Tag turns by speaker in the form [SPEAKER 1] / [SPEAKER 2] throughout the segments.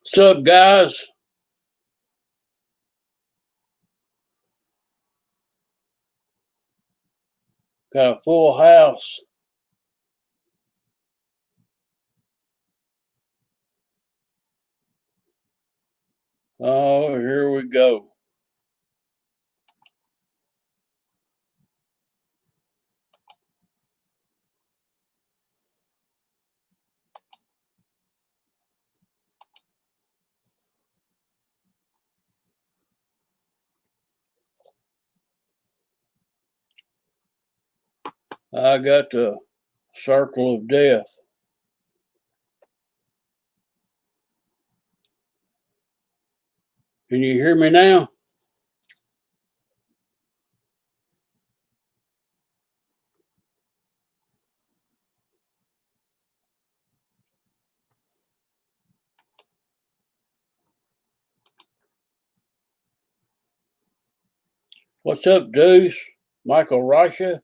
[SPEAKER 1] What's up, guys? Got a full house. Oh, here we go. I got the circle of death. Can you hear me now? What's up, Deuce? Michael Rasha?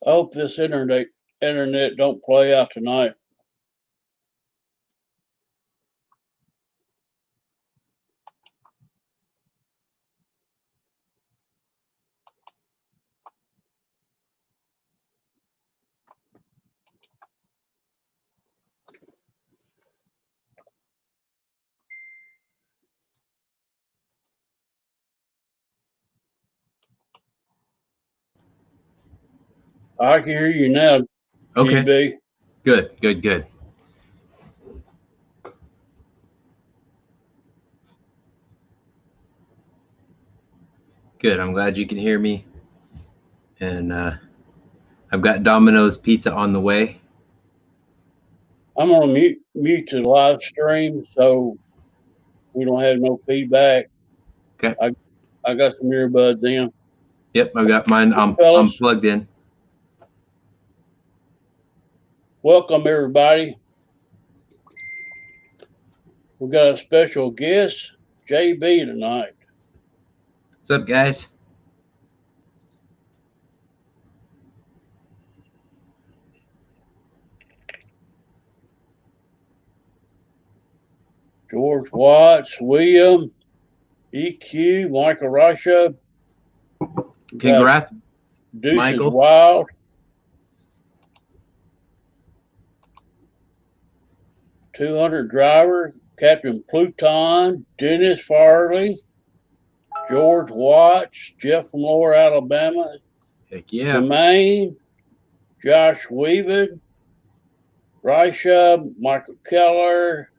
[SPEAKER 1] I hope this internet don't play out tonight. I can hear you now,
[SPEAKER 2] Okay.
[SPEAKER 1] GB.
[SPEAKER 2] Good. Good. I'm glad you can hear me. And I've got Domino's pizza on the way.
[SPEAKER 1] I'm gonna mute the live stream so we don't have no feedback.
[SPEAKER 2] Okay.
[SPEAKER 1] I got some earbuds in.
[SPEAKER 2] Yep, I've got mine. I'm
[SPEAKER 1] Fellas,
[SPEAKER 2] plugged in.
[SPEAKER 1] welcome everybody. We got a special guest, JB, tonight.
[SPEAKER 2] What's up, guys?
[SPEAKER 1] George Watts, William, EQ, Michael Rasha.
[SPEAKER 2] Congrats,
[SPEAKER 1] Deuce is
[SPEAKER 2] Michael.
[SPEAKER 1] Wild. .200 driver, Captain Pluton, Dennis Farley, George Watts, Jeff from Lower Alabama,
[SPEAKER 2] Heck yeah.
[SPEAKER 1] Jermaine, Josh Weaven, Risha, Michael Keller,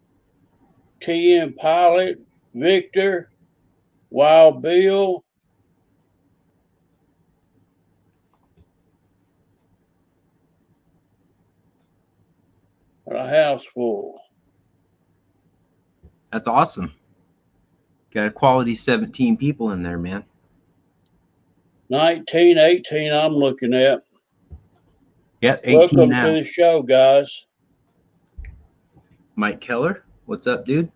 [SPEAKER 1] TM Pilot, Victor, Wild Bill, and a house full.
[SPEAKER 2] That's awesome. Got a quality 17 people in there, man.
[SPEAKER 1] 19, 18 I'm looking at.
[SPEAKER 2] Yep, 18
[SPEAKER 1] Welcome
[SPEAKER 2] now.
[SPEAKER 1] to the show, guys.
[SPEAKER 2] Mike Keller, what's up, dude?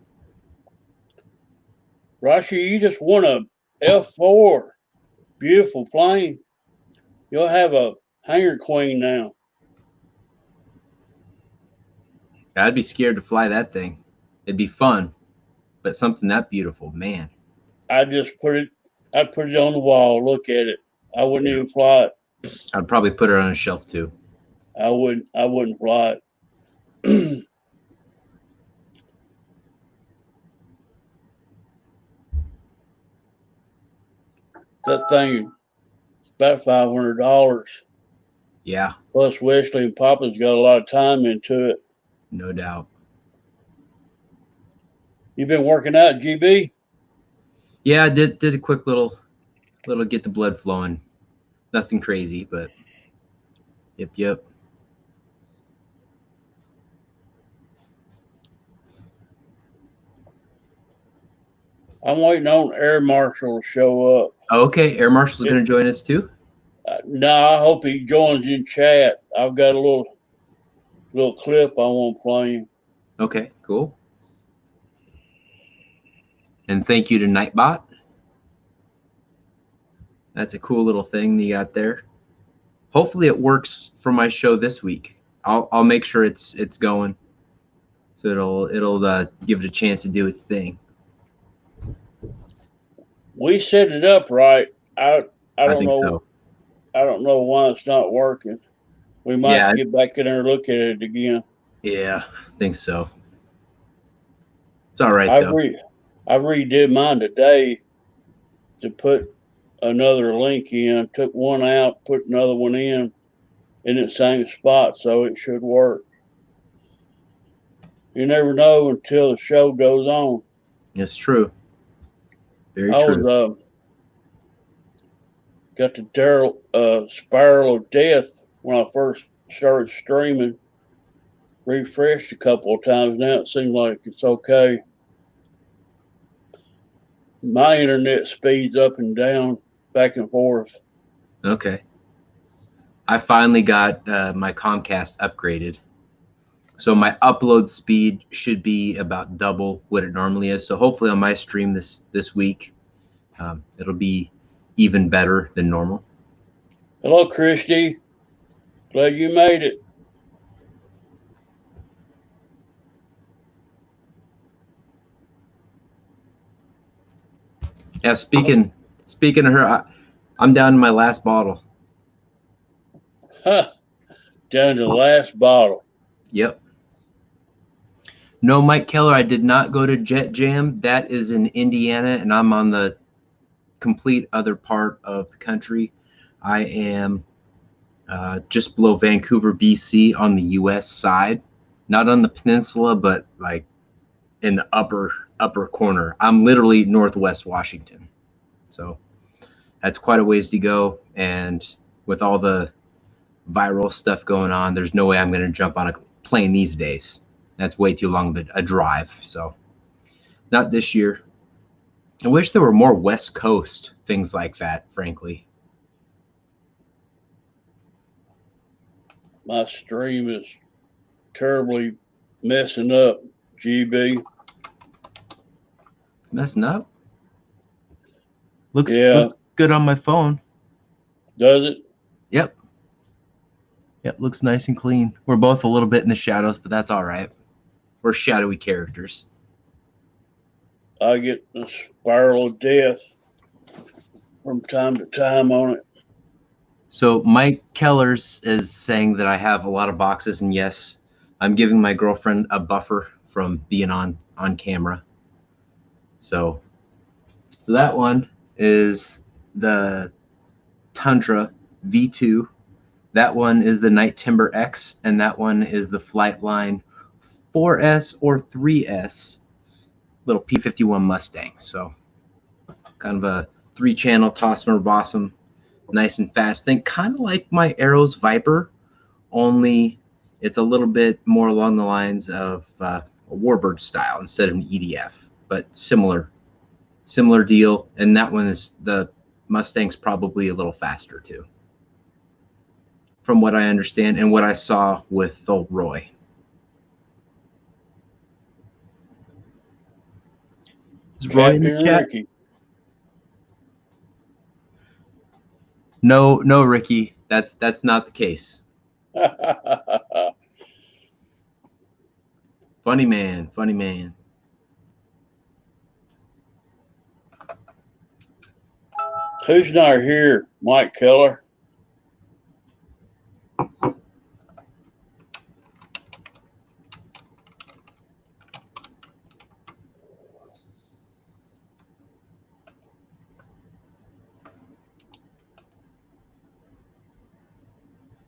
[SPEAKER 1] Rashi, you just won a F4. Beautiful plane. You'll have a hangar queen now.
[SPEAKER 2] I'd be scared to fly that thing. It'd be fun, but something that beautiful, man.
[SPEAKER 1] I'd put it on the wall, look at it. I wouldn't even fly it.
[SPEAKER 2] I'd probably put her on a shelf too.
[SPEAKER 1] I wouldn't fly it. That thing about $500.
[SPEAKER 2] Yeah.
[SPEAKER 1] Plus Wesley and Papa's got a lot of time into it.
[SPEAKER 2] No doubt.
[SPEAKER 1] You been working out, GB?
[SPEAKER 2] Yeah, I did a quick little get the blood flowing. Nothing crazy, but yep.
[SPEAKER 1] I'm waiting on Air Marshal to show up.
[SPEAKER 2] Okay, Air Marshal's going to join us too.
[SPEAKER 1] No, I hope he joins in chat. I've got a little clip I want to play him.
[SPEAKER 2] Okay, cool. And thank you to Nightbot. That's a cool little thing you got there. Hopefully it works for my show this week. I'll make sure it's going, so it'll give it a chance to do its thing.
[SPEAKER 1] We set it up right. I don't
[SPEAKER 2] think
[SPEAKER 1] know.
[SPEAKER 2] So.
[SPEAKER 1] I don't know why it's not working. We might have to get back in there and look at it again.
[SPEAKER 2] Yeah, I think so. It's all right though.
[SPEAKER 1] I redid mine today to put another link in. Took one out, put another one in the same spot, so it should work. You never know until the show goes on.
[SPEAKER 2] It's true. Very true.
[SPEAKER 1] Got the spiral of death when I first started streaming. Refreshed a couple of times. Now it seems like it's okay. My internet speeds up and down, back and forth.
[SPEAKER 2] Okay. I finally got my Comcast upgraded. So my upload speed should be about double what it normally is. So hopefully on my stream this week, it'll be even better than normal.
[SPEAKER 1] Hello, Christy. Glad you made it.
[SPEAKER 2] Yeah, speaking of her, I'm down to my last bottle.
[SPEAKER 1] Huh. Down to the last bottle.
[SPEAKER 2] Yep. No, Mike Keller, I did not go to Jet Jam. That is in Indiana, and I'm on the complete other part of the country. I am just below Vancouver, BC, on the U.S. side, not on the peninsula, but like in the upper corner. I'm literally Northwest Washington, so that's quite a ways to go. And with all the viral stuff going on, there's no way I'm going to jump on a plane these days. That's way too long of a drive. So not this year. I wish there were more West Coast things like that, frankly.
[SPEAKER 1] My stream is terribly messing up, GB.
[SPEAKER 2] It's messing up. Looks good on my phone.
[SPEAKER 1] Does it?
[SPEAKER 2] Yep, looks nice and clean. We're both a little bit in the shadows, but that's all right. We're shadowy characters.
[SPEAKER 1] I get the spiral of death from time to time on it.
[SPEAKER 2] So Mike Kellers is saying that I have a lot of boxes, and yes, I'm giving my girlfriend a buffer from being on camera. So that one is the Tundra V2. That one is the Night Timber X, and that one is the Flightline 4S or 3S little P51 Mustang. So kind of a 3-channel Tosmer Bossum, nice and fast thing, kind of like my Arrows Viper, only it's a little bit more along the lines of a Warbird style instead of an EDF, but similar deal. And that one is, the Mustang's probably a little faster too, from what I understand and what I saw with old Roy. Is Roy in the chat?
[SPEAKER 1] Ricky.
[SPEAKER 2] No, Ricky, that's not the case. Funny man.
[SPEAKER 1] Who's not here? Mike Keller.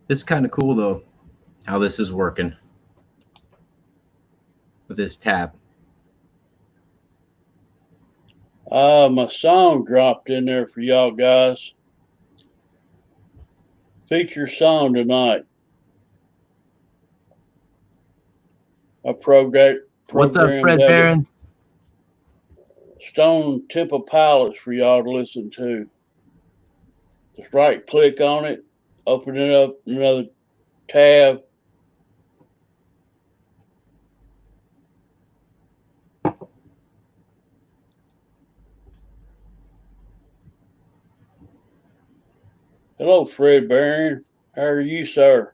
[SPEAKER 2] This is kind of cool though, how this is working. with this tab?
[SPEAKER 1] My song dropped in there for y'all guys. Feature song tonight. I programmed
[SPEAKER 2] What's up, Fred
[SPEAKER 1] that
[SPEAKER 2] Barron?
[SPEAKER 1] Stone Temple Pilots for y'all to listen to. Just right click on it, open it up, another tab. Hello, Fred Barron. How are you, sir?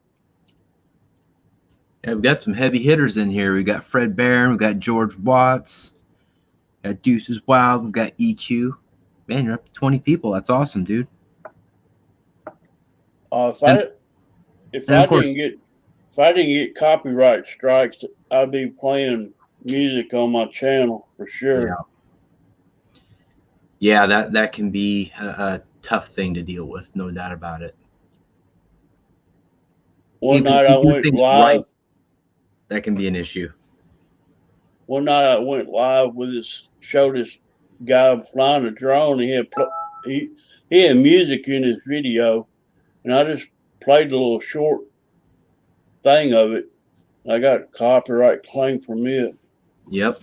[SPEAKER 2] Yeah, we've got some heavy hitters in here. We got Fred Barron, we got George Watts, got Deuces Wild, we've got EQ. Man, you're up to 20 people. That's awesome, dude.
[SPEAKER 1] If
[SPEAKER 2] and
[SPEAKER 1] I
[SPEAKER 2] of course,
[SPEAKER 1] didn't get copyright strikes, I'd be playing music on my channel for sure.
[SPEAKER 2] Yeah, that can be a tough thing to deal with, no doubt about it.
[SPEAKER 1] One night I went live.
[SPEAKER 2] Right, that can be an issue.
[SPEAKER 1] One night I went live with showed this guy flying a drone. He had music in his video, and I just played a little short thing of it. I got copyright claim from it.
[SPEAKER 2] Yep.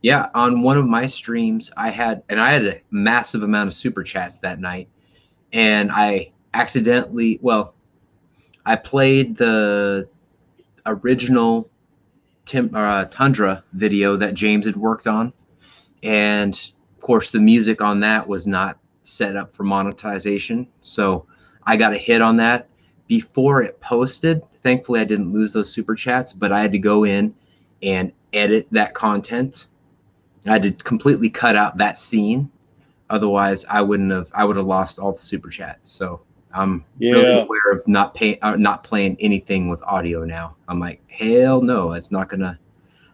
[SPEAKER 2] Yeah, on one of my streams, I had a massive amount of super chats that night, and I accidentally, I played the original Tundra video that James had worked on, and of course the music on that was not set up for monetization, so I got a hit on that before it posted. Thankfully, I didn't lose those super chats, but I had to go in and edit that content. I had to completely cut out that scene. Otherwise, I would have lost all the super chats. So I'm really aware of not playing anything with audio now. I'm like, hell no, that's not gonna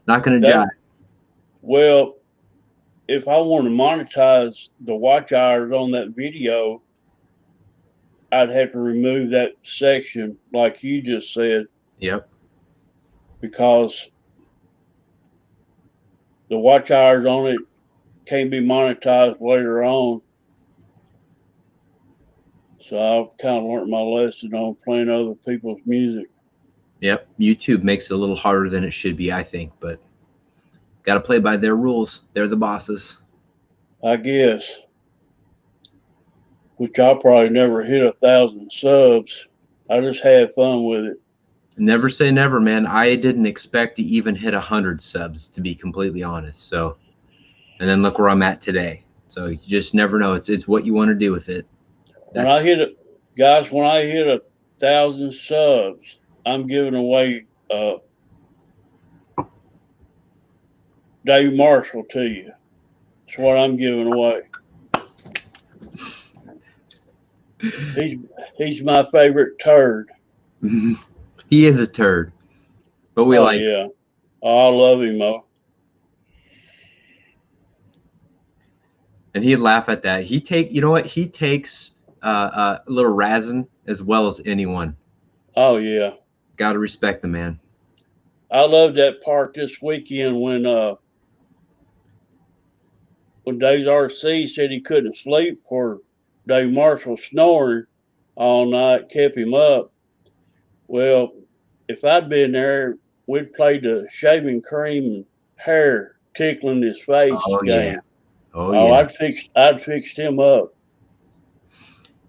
[SPEAKER 2] jive.
[SPEAKER 1] Well, if I want to monetize the watch hours on that video, I'd have to remove that section, like you just said.
[SPEAKER 2] Yep.
[SPEAKER 1] Because the watch hours on it can't be monetized later on. So I've kind of learned my lesson on playing other people's music.
[SPEAKER 2] Yep. YouTube makes it a little harder than it should be, I think, but got to play by their rules. They're the bosses.
[SPEAKER 1] I guess. Which I'll probably never hit 1,000 subs. I just had fun with it.
[SPEAKER 2] Never say never, man. I didn't expect to even hit 100 subs, to be completely honest. So, and then look where I'm at today. So you just never know. It's what you want to do with it.
[SPEAKER 1] When I hit 1,000 subs, I'm giving away Dave Marshall to you. That's what I'm giving away. He's my favorite turd.
[SPEAKER 2] He is a turd, but we like.
[SPEAKER 1] Yeah, I love him though.
[SPEAKER 2] And he'd laugh at that. He takes a little razzing as well as anyone.
[SPEAKER 1] Oh yeah,
[SPEAKER 2] gotta respect the man.
[SPEAKER 1] I loved that part this weekend when Dave's RC said he couldn't sleep for Dave Marshall snoring all night, kept him up. Well, if I'd been there, we'd played the shaving cream and hair tickling his face game.
[SPEAKER 2] Yeah. Oh yeah.
[SPEAKER 1] I'd fixed him up.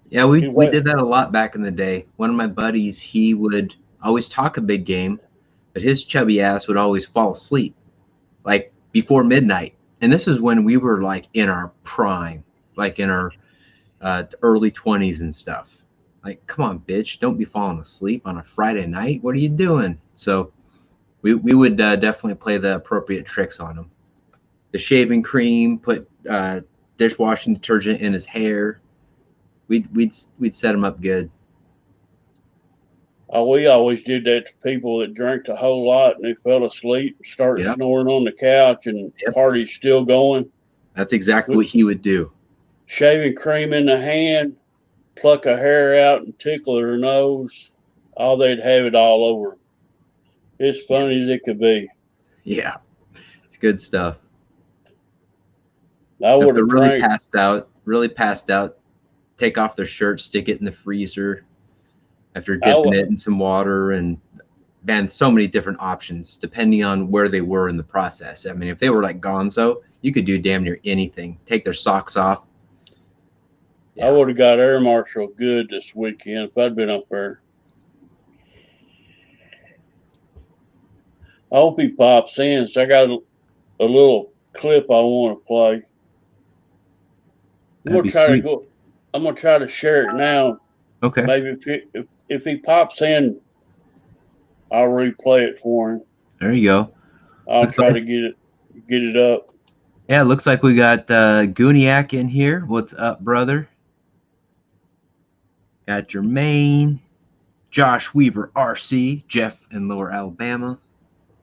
[SPEAKER 2] Yeah, we did that a lot back in the day. One of my buddies, he would always talk a big game, but his chubby ass would always fall asleep, like before midnight. And this is when we were like in our prime, like in our early 20s and stuff. Like, come on, bitch, don't be falling asleep on a Friday night. What are you doing? So we would definitely play the appropriate tricks on him. The shaving cream, put dishwashing detergent in his hair. We'd set him up good.
[SPEAKER 1] We always did that to people that drank a whole lot and they fell asleep and started snoring on the couch and party's still going.
[SPEAKER 2] That's exactly what he would do.
[SPEAKER 1] Shaving cream in the hand, pluck a hair out and tickle their nose. They'd have it all over them. It's funny as it could be.
[SPEAKER 2] Yeah, it's good stuff.
[SPEAKER 1] I
[SPEAKER 2] If
[SPEAKER 1] would
[SPEAKER 2] they're
[SPEAKER 1] have cranked.
[SPEAKER 2] really passed out, take off their shirt, stick it in the freezer after
[SPEAKER 1] I
[SPEAKER 2] dipping
[SPEAKER 1] would.
[SPEAKER 2] it in some water, and man, so many different options depending on where they were in the process. I mean, if they were like Gonzo, you could do damn near anything. Take their socks off.
[SPEAKER 1] I
[SPEAKER 2] Yeah,
[SPEAKER 1] would have got air marshal good this weekend if I'd been up there. I hope he pops in. So I got a little clip I want to play. I'm
[SPEAKER 2] that'd
[SPEAKER 1] gonna
[SPEAKER 2] be
[SPEAKER 1] try to
[SPEAKER 2] sweet.
[SPEAKER 1] go. I'm gonna try to share it now.
[SPEAKER 2] Okay,
[SPEAKER 1] Maybe if he pops in, I'll replay it for him.
[SPEAKER 2] there you go.
[SPEAKER 1] I'll
[SPEAKER 2] Looks
[SPEAKER 1] try
[SPEAKER 2] like
[SPEAKER 1] to get it up.
[SPEAKER 2] Yeah, it looks like we got Gooniac in here. What's up, brother? Got Jermaine, Josh Weaver, RC, Jeff in Lower Alabama.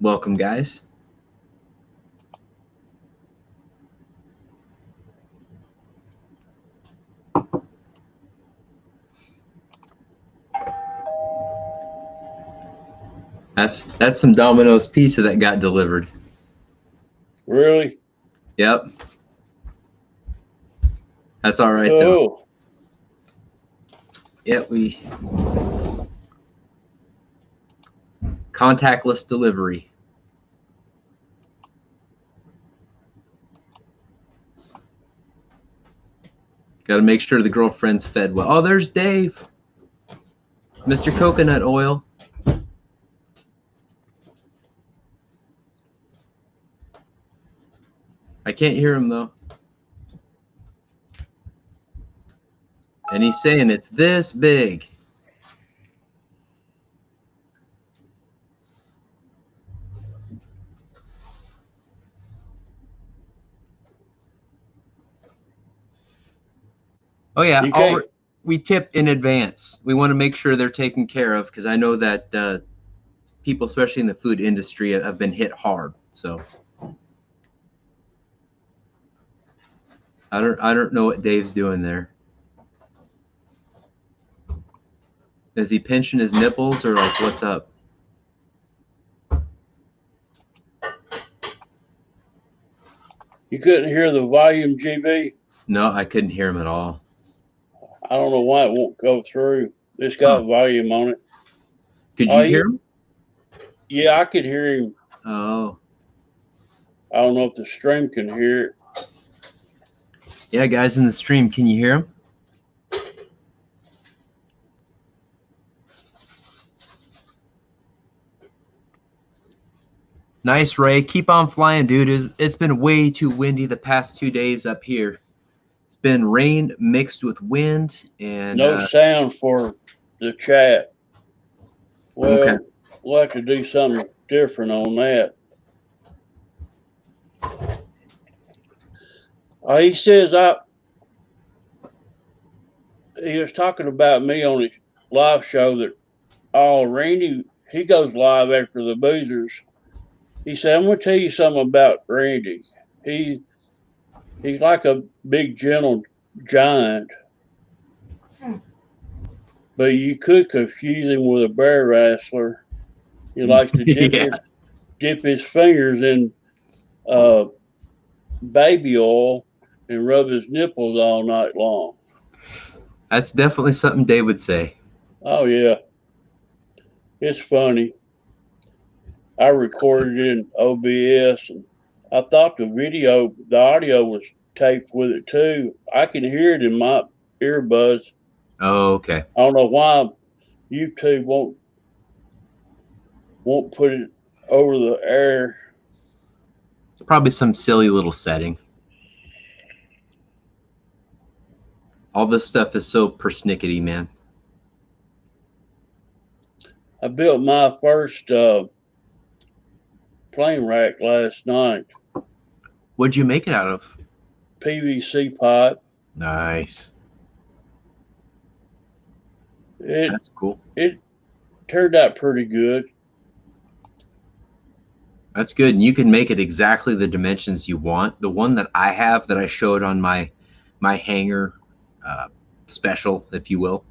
[SPEAKER 2] Welcome, guys. That's some Domino's pizza that got delivered.
[SPEAKER 1] Really
[SPEAKER 2] Yep. That's all right though.
[SPEAKER 1] cool.
[SPEAKER 2] Yep, we contactless delivery. Got to make sure the girlfriend's fed well. Oh, there's Dave. Mr. Coconut Oil. I can't hear him though. And he's saying it's this big. Oh yeah,
[SPEAKER 1] You can't.
[SPEAKER 2] we tip in advance. We want to make sure they're taken care of because I know that people, especially in the food industry, have been hit hard. So I don't know what Dave's doing there. Is he pinching his nipples or like what's up?
[SPEAKER 1] You couldn't hear the volume, GB.
[SPEAKER 2] No, I couldn't hear him at all.
[SPEAKER 1] I don't know why it won't go through. It's
[SPEAKER 2] Huh.
[SPEAKER 1] got volume on it.
[SPEAKER 2] Could
[SPEAKER 1] Oh,
[SPEAKER 2] you hear him?
[SPEAKER 1] yeah, I could hear him.
[SPEAKER 2] Oh,
[SPEAKER 1] I don't know if the stream can hear it.
[SPEAKER 2] yeah, guys in the stream, can you hear him? Nice, Ray. Keep on flying, dude. It's been way too windy the past 2 days up here. It's been rain mixed with wind and
[SPEAKER 1] No sound for the chat. Well,
[SPEAKER 2] okay.
[SPEAKER 1] we'll have to do something different on that. He says he was talking about me on his live show that Randy, he goes live after the Boozers. He said, I'm gonna tell you something about Randy. He's like a big gentle giant. But you could confuse him with a bear wrestler. He likes to dip his fingers in baby oil and rub his nipples all night long.
[SPEAKER 2] That's definitely something Dave would say.
[SPEAKER 1] Oh yeah, it's funny. I recorded it in OBS, and I thought the audio was taped with it too. I can hear it in my earbuds.
[SPEAKER 2] Oh, okay.
[SPEAKER 1] I don't know why YouTube won't put it over the air.
[SPEAKER 2] It's probably some silly little setting. All this stuff is so persnickety, man.
[SPEAKER 1] I built my first plane rack last night.
[SPEAKER 2] What'd you make it out of?
[SPEAKER 1] PVC pipe.
[SPEAKER 2] Nice.
[SPEAKER 1] That's
[SPEAKER 2] cool.
[SPEAKER 1] It turned out pretty good.
[SPEAKER 2] That's good. And you can make it exactly the dimensions you want. The one that I have that I showed on my hanger special, if you will,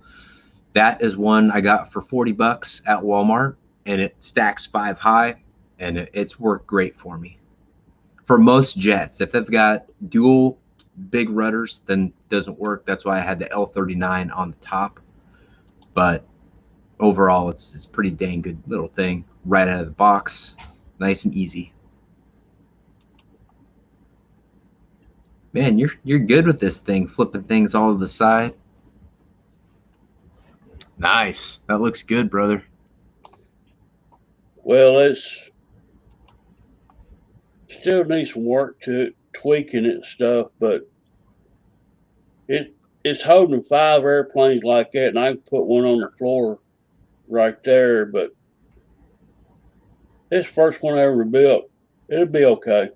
[SPEAKER 2] that is one I got for $40 at Walmart, and it stacks 5 high. and it's worked great for me. For most jets, if they've got dual big rudders, then it doesn't work. That's why I had the L39 on the top. But overall, it's pretty dang good little thing right out of the box, nice and easy. Man, you're good with this thing, flipping things all to the side. Nice. That looks good, brother.
[SPEAKER 1] Well, it's still needs some work to it, tweaking it and stuff, but it's holding 5 airplanes like that, and I can put one on the floor right there. But this first one I ever built, it'll be okay.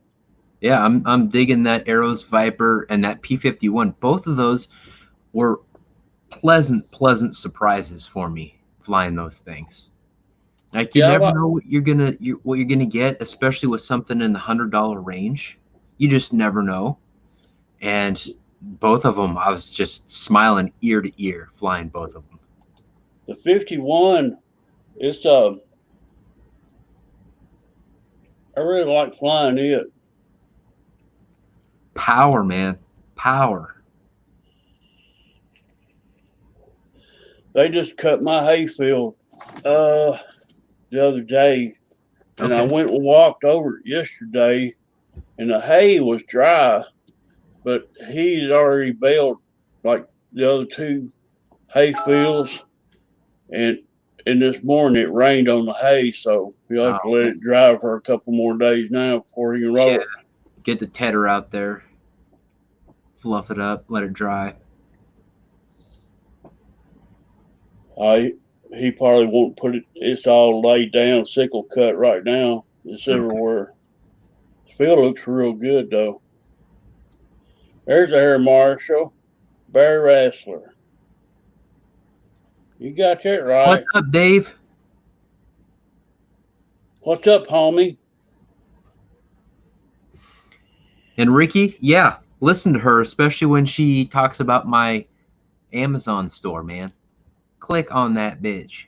[SPEAKER 2] Yeah, I'm digging that Arrows Viper and that P-51. Both of those were pleasant surprises for me flying those things. Like you never know what you're gonna get, especially with something in the $100 range. You just never know. And both of them, I was just smiling ear to ear flying both of them.
[SPEAKER 1] The 51, it's I really like flying it.
[SPEAKER 2] Power, man, power.
[SPEAKER 1] They just cut my hayfield the other day, and I went and walked over it yesterday, and the hay was dry, but he had already baled like the other 2 hay fields, and this morning it rained on the hay, so he'll have to let it dry for a couple more days now before he can roll it.
[SPEAKER 2] Get the tedder out there, fluff it up, let it dry.
[SPEAKER 1] He probably won't put it. It's all laid down, sickle cut right now. It's everywhere. The field looks real good though. There's Air Marshal, Bear Wrestler. You got that right.
[SPEAKER 2] What's up, Dave?
[SPEAKER 1] What's up, homie?
[SPEAKER 2] And Ricky, yeah, listen to her, especially when she talks about my Amazon store, man. Click on that bitch.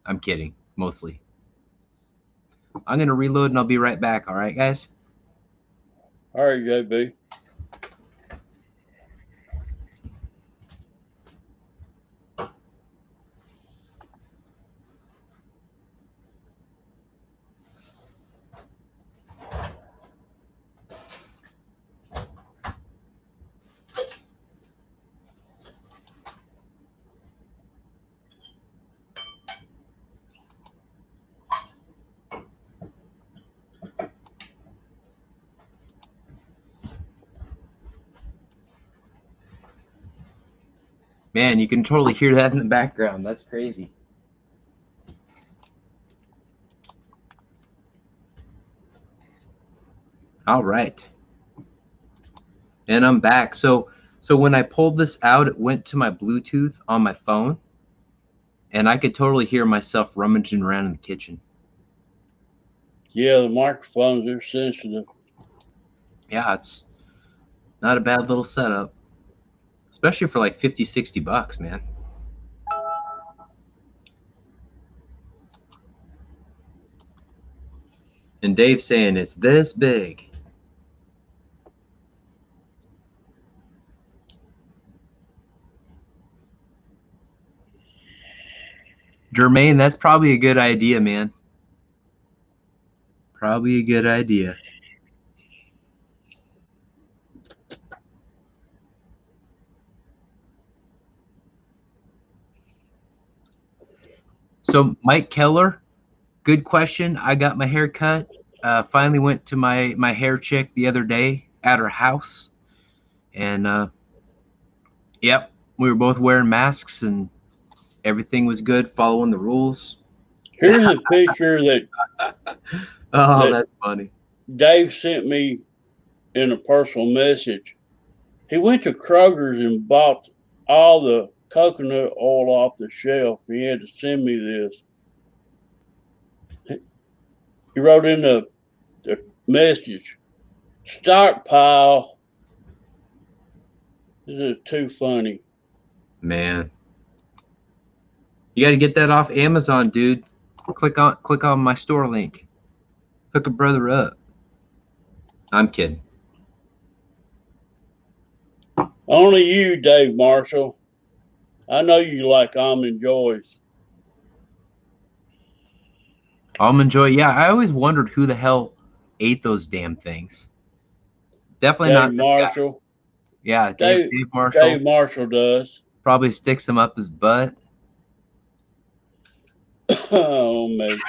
[SPEAKER 2] I'm kidding, mostly. I'm going to reload and I'll be right back, all right, guys?
[SPEAKER 1] All right, JB.
[SPEAKER 2] Man, you can totally hear that in the background. That's crazy. All right. And I'm back. So when I pulled this out, it went to my Bluetooth on my phone, and I could totally hear myself rummaging around in the kitchen.
[SPEAKER 1] Yeah, the microphones are sensitive.
[SPEAKER 2] Yeah, it's not a bad little setup, especially for like $50-$60, man. And Dave's saying it's this big. Jermaine, that's probably a good idea, man. Probably a good idea. So Mike Keller, good question. I got my hair cut. Finally went to my hair chick the other day at her house. And yep, we were both wearing masks and everything was good, following the rules.
[SPEAKER 1] Here's a picture that
[SPEAKER 2] that's funny.
[SPEAKER 1] Dave sent me in a personal message. He went to Kroger's and bought all the coconut oil off the shelf. He had to send me this. He wrote in the message, stockpile. This is too funny.
[SPEAKER 2] Man. You got to get that off Amazon, dude. Click on my store link. Hook a brother up. I'm kidding.
[SPEAKER 1] Only you, Dave Marshall. I know you like almond joys.
[SPEAKER 2] Almond Joy. Yeah, I always wondered who the hell ate those damn things. Definitely
[SPEAKER 1] Dave
[SPEAKER 2] not this guy.
[SPEAKER 1] Marshall.
[SPEAKER 2] Yeah, Dave
[SPEAKER 1] Dave
[SPEAKER 2] Marshall
[SPEAKER 1] Marshall does.
[SPEAKER 2] probably sticks him up his butt.
[SPEAKER 1] Oh, man.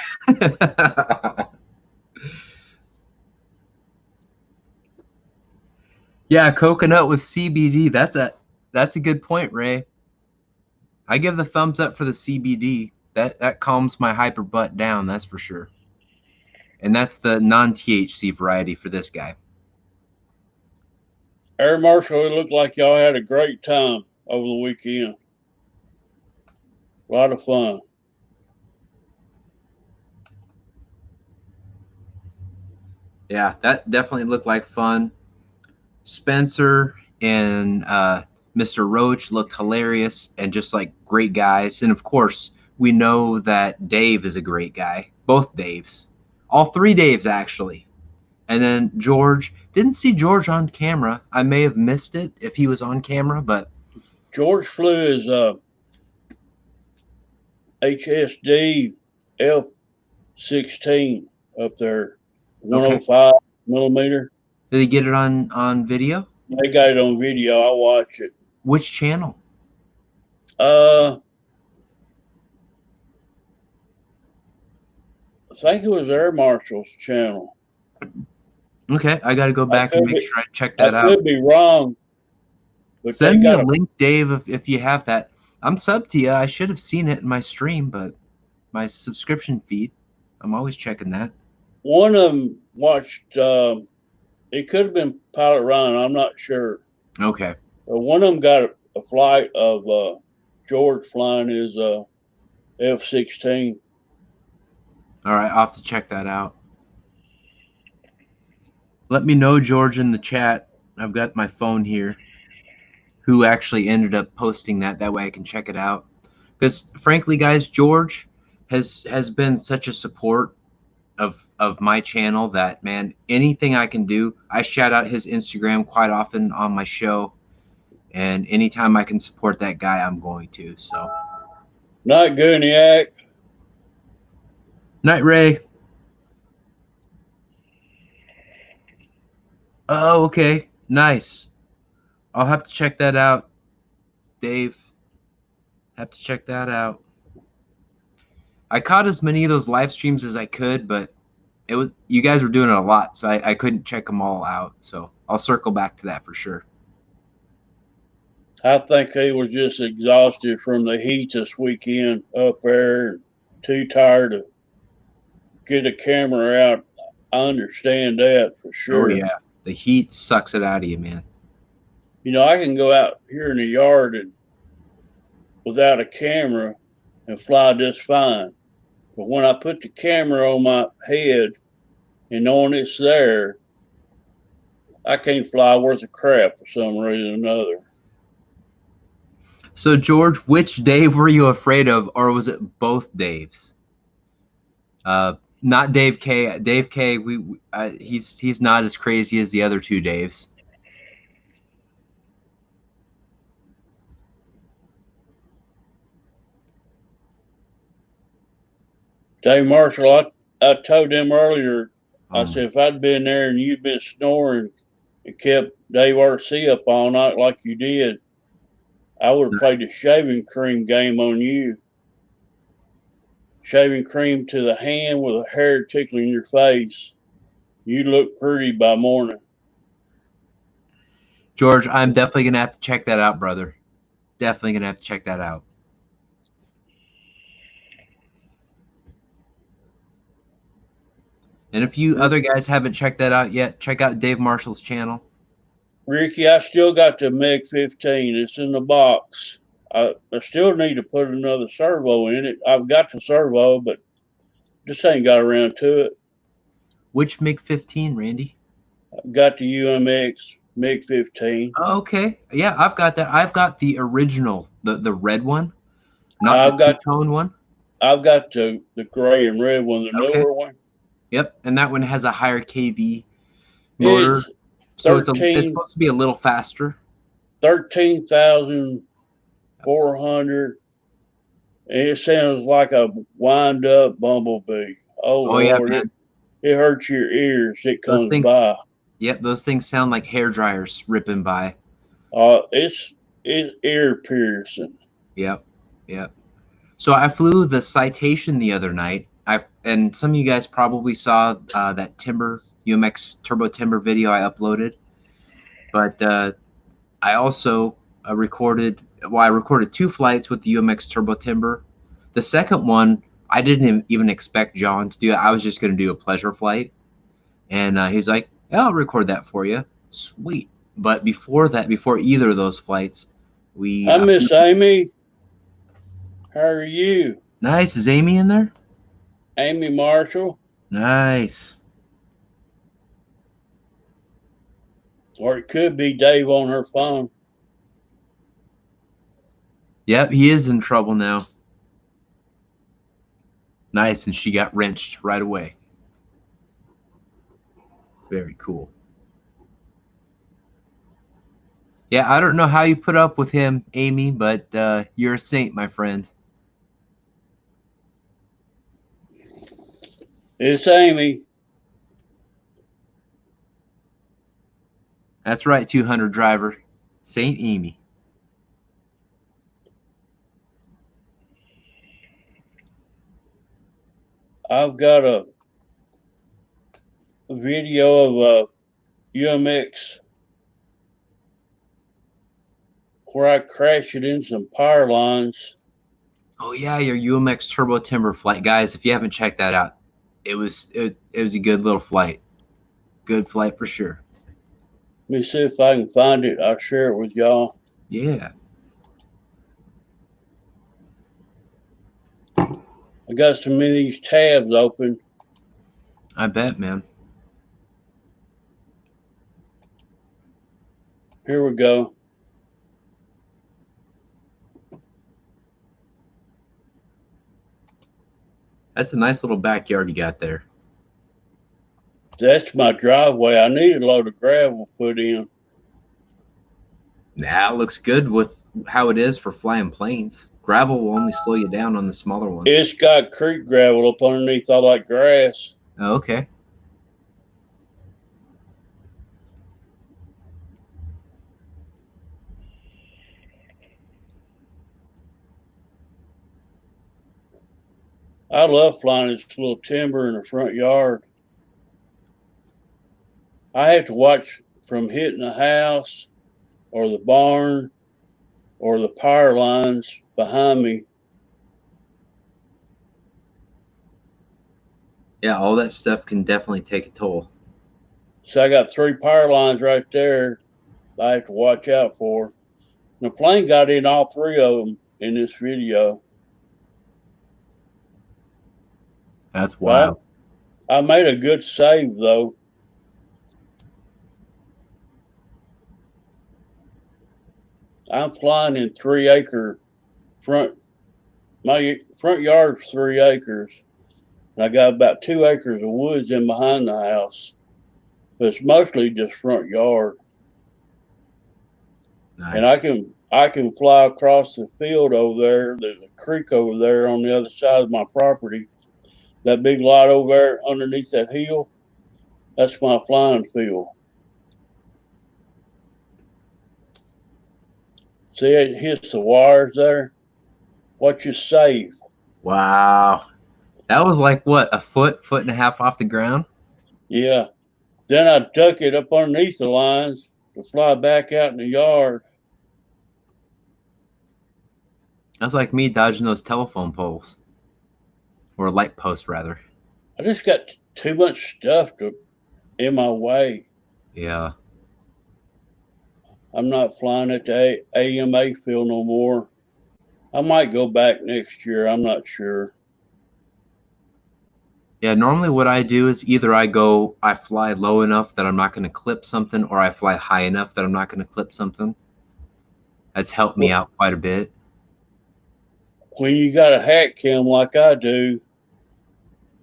[SPEAKER 2] Yeah, coconut with CBD. That's a good point, Ray. I give the thumbs up for the CBD. That calms my hyper butt down, that's for sure. And that's the non-THC variety for this guy.
[SPEAKER 1] Air Marshal, it looked like y'all had a great time over the weekend. A lot of fun.
[SPEAKER 2] Yeah, that definitely looked like fun. Spencer and Mr. Roach looked hilarious and just like great guys. And of course, we know that Dave is a great guy. Both Daves. All three Daves, actually. And then George. Didn't see George on camera. I may have missed it if he was on camera, but
[SPEAKER 1] George flew his HSD F-16 up there, 105 millimeter.
[SPEAKER 2] did he get it on video?
[SPEAKER 1] They got it on video. I watched it.
[SPEAKER 2] Which channel?
[SPEAKER 1] I think it was Air Marshal's channel.
[SPEAKER 2] Okay, I got to go back and make sure I check that out.
[SPEAKER 1] I could be wrong. But
[SPEAKER 2] send me a link, Dave, if you have that. I'm sub to you. I should have seen it in my stream, but my subscription feed, I'm always checking that.
[SPEAKER 1] One of them watched, it could have been Pilot Ryan. I'm not sure.
[SPEAKER 2] Okay.
[SPEAKER 1] But one of them got a flight of George flying his F-16.
[SPEAKER 2] All right, I'll have to check that out. Let me know, George, in the chat. I've got my phone here. Who actually ended up posting that? That way I can check it out. Because frankly, guys, George has been such a support of my channel that, man, anything I can do, I shout out his Instagram quite often on my show. And anytime I can support that guy, I'm going to. So,
[SPEAKER 1] Night, Gooniac.
[SPEAKER 2] Night, Ray. Oh, okay. Nice. I'll have to check that out, Dave. Have to check that out. I caught as many of those live streams as I could, but it was you guys were doing it a lot, so I couldn't check them all out. So I'll circle back to that for sure.
[SPEAKER 1] I think they were just exhausted from the heat this weekend up there, too tired to get a camera out. I understand that for sure.
[SPEAKER 2] Oh, yeah. The heat sucks it out of you, man.
[SPEAKER 1] You know, I can go out here in the yard and without a camera and fly just fine. But when I put the camera on my head and knowing it's there, I can't fly worth a crap for some reason or another.
[SPEAKER 2] So, George, which Dave were you afraid of, or was it both Daves? Not Dave K. Dave K. He's not as crazy as the other two Daves.
[SPEAKER 1] Dave Marshall, I told them earlier, I said, if I'd been there and you'd been snoring and kept Dave RC up all night like you did, I would have played the shaving cream game on you. Shaving cream to the hand with a hair tickling your face. You look pretty by morning.
[SPEAKER 2] George, I'm definitely going to have to check that out, brother. Definitely going to have to check that out. And if you other guys haven't checked that out yet, check out Dave Marshall's channel.
[SPEAKER 1] Ricky, I still got the MiG-15. It's in the box. I still need to put another servo in it. I've got the servo, but just ain't got around to it.
[SPEAKER 2] Which MiG-15, Randy?
[SPEAKER 1] I've got the UMX MiG-15.
[SPEAKER 2] Oh, okay. Yeah, I've got that. I've got the original, the red one, not the two-tone one.
[SPEAKER 1] I've got the gray and red one, the newer one.
[SPEAKER 2] Yep, and that one has a higher KV motor,
[SPEAKER 1] It's
[SPEAKER 2] so it's
[SPEAKER 1] 13
[SPEAKER 2] supposed to be a little faster.
[SPEAKER 1] 13,400. And it sounds like a wind up bumblebee. Oh
[SPEAKER 2] Oh yeah,
[SPEAKER 1] Lord,
[SPEAKER 2] man.
[SPEAKER 1] it hurts your ears. It
[SPEAKER 2] Those
[SPEAKER 1] comes
[SPEAKER 2] things,
[SPEAKER 1] by.
[SPEAKER 2] yep, those things sound like hair dryers ripping by.
[SPEAKER 1] It's ear piercing.
[SPEAKER 2] Yep, yep. So I flew the Citation the other night. And some of you guys probably saw that Timber UMX Turbo Timber video I uploaded. But I also recorded. Well, I recorded 2 flights with the UMX Turbo Timber. The second one, I didn't even expect John to do it. I was just going to do a pleasure flight, and he's like, yeah, "I'll record that for you." Sweet. But before that, before either of those flights, we
[SPEAKER 1] Hi, Miss Amy. How are you?
[SPEAKER 2] nice. Is Amy in there?
[SPEAKER 1] Amy Marshall.
[SPEAKER 2] Nice.
[SPEAKER 1] Or it could be Dave on her phone.
[SPEAKER 2] Yep, he is in trouble now. Nice, and she got wrenched right away. Very cool. Yeah, I don't know how you put up with him, Amy, but you're a saint, my friend.
[SPEAKER 1] It's Amy.
[SPEAKER 2] That's right, 200 driver, Saint Amy.
[SPEAKER 1] I've got a video of UMX where I crashed it in some power lines.
[SPEAKER 2] Oh yeah, your UMX Turbo Timber flight, guys. If you haven't checked that out, it was a good little flight. Good flight for sure.
[SPEAKER 1] Let me see if I can find it. I'll share it with y'all.
[SPEAKER 2] Yeah.
[SPEAKER 1] I got so many of these tabs open.
[SPEAKER 2] I bet, man.
[SPEAKER 1] Here we go.
[SPEAKER 2] That's a nice little backyard you got there.
[SPEAKER 1] That's my driveway. I need a load of gravel put in.
[SPEAKER 2] Nah, it looks good with how it is for flying planes. Gravel will only slow you down on the smaller ones.
[SPEAKER 1] It's got creek gravel up underneath all that grass.
[SPEAKER 2] Oh, okay.
[SPEAKER 1] I love flying this little timber in the front yard. I have to watch from hitting the house or the barn or the power lines behind me.
[SPEAKER 2] Yeah, all that stuff can definitely take a toll.
[SPEAKER 1] So I got 3 power lines right there I have to watch out for. And the plane got in all 3 of them in this video.
[SPEAKER 2] That's wild.
[SPEAKER 1] But I made a good save though. I'm flying in 3-acre front. My front yard's 3 acres. And I got about 2 acres of woods in behind the house. But it's mostly just front yard.
[SPEAKER 2] Nice.
[SPEAKER 1] And I can fly across the field over there. There's a creek over there on the other side of my property. That big lot over there underneath that hill, that's my flying field. See, it hits the wires there. What you save?
[SPEAKER 2] Wow. That was like what, a foot and a half off the ground?
[SPEAKER 1] Yeah. Then I duck it up underneath the lines to fly back out in the yard.
[SPEAKER 2] That's like me dodging those telephone poles. Or light posts, rather.
[SPEAKER 1] I just got too much stuff in my way.
[SPEAKER 2] Yeah.
[SPEAKER 1] I'm not flying at the AMA field no more. I might go back next year. I'm not sure.
[SPEAKER 2] Yeah, normally what I do is either I fly low enough that I'm not going to clip something, or I fly high enough that I'm not going to clip something. That's helped me out quite a bit.
[SPEAKER 1] When you got a hat cam like I do,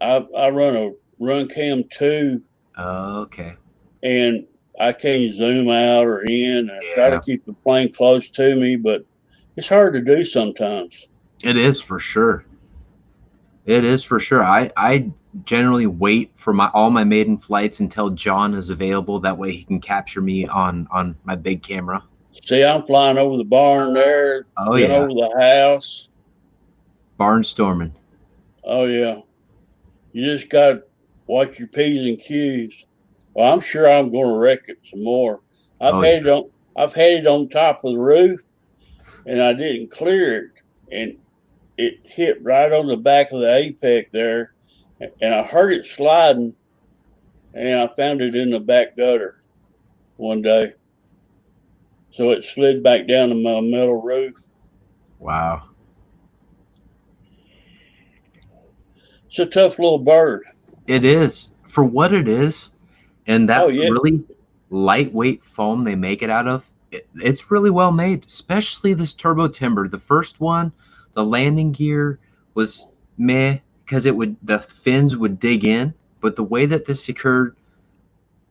[SPEAKER 1] I run a run cam 2,
[SPEAKER 2] Okay.
[SPEAKER 1] and I can't zoom out or in. I try to
[SPEAKER 2] Yeah,
[SPEAKER 1] keep the plane close to me, but it's hard to do sometimes.
[SPEAKER 2] it is for sure. It is for sure. I generally wait for all my maiden flights until John is available. That way he can capture me on my big camera.
[SPEAKER 1] See, I'm flying over the barn there,
[SPEAKER 2] Oh
[SPEAKER 1] then
[SPEAKER 2] yeah,
[SPEAKER 1] over the house.
[SPEAKER 2] barnstorming.
[SPEAKER 1] Oh yeah, you just got to watch your p's and q's. Well, I'm sure I'm going to wreck it some more. I've
[SPEAKER 2] Oh
[SPEAKER 1] had it
[SPEAKER 2] yeah.
[SPEAKER 1] on. I've had it on top of the roof, and I didn't clear it, and it hit right on the back of the apex there, and I heard it sliding, and I found it in the back gutter one day. So it slid back down to my metal roof.
[SPEAKER 2] Wow.
[SPEAKER 1] It's a tough little bird.
[SPEAKER 2] It is for what it is, and
[SPEAKER 1] Oh
[SPEAKER 2] that
[SPEAKER 1] yeah,
[SPEAKER 2] really lightweight foam they make it out of. It's really well made, especially this turbo timber. The first one, the landing gear was meh because the fins would dig in, but the way that this occurred,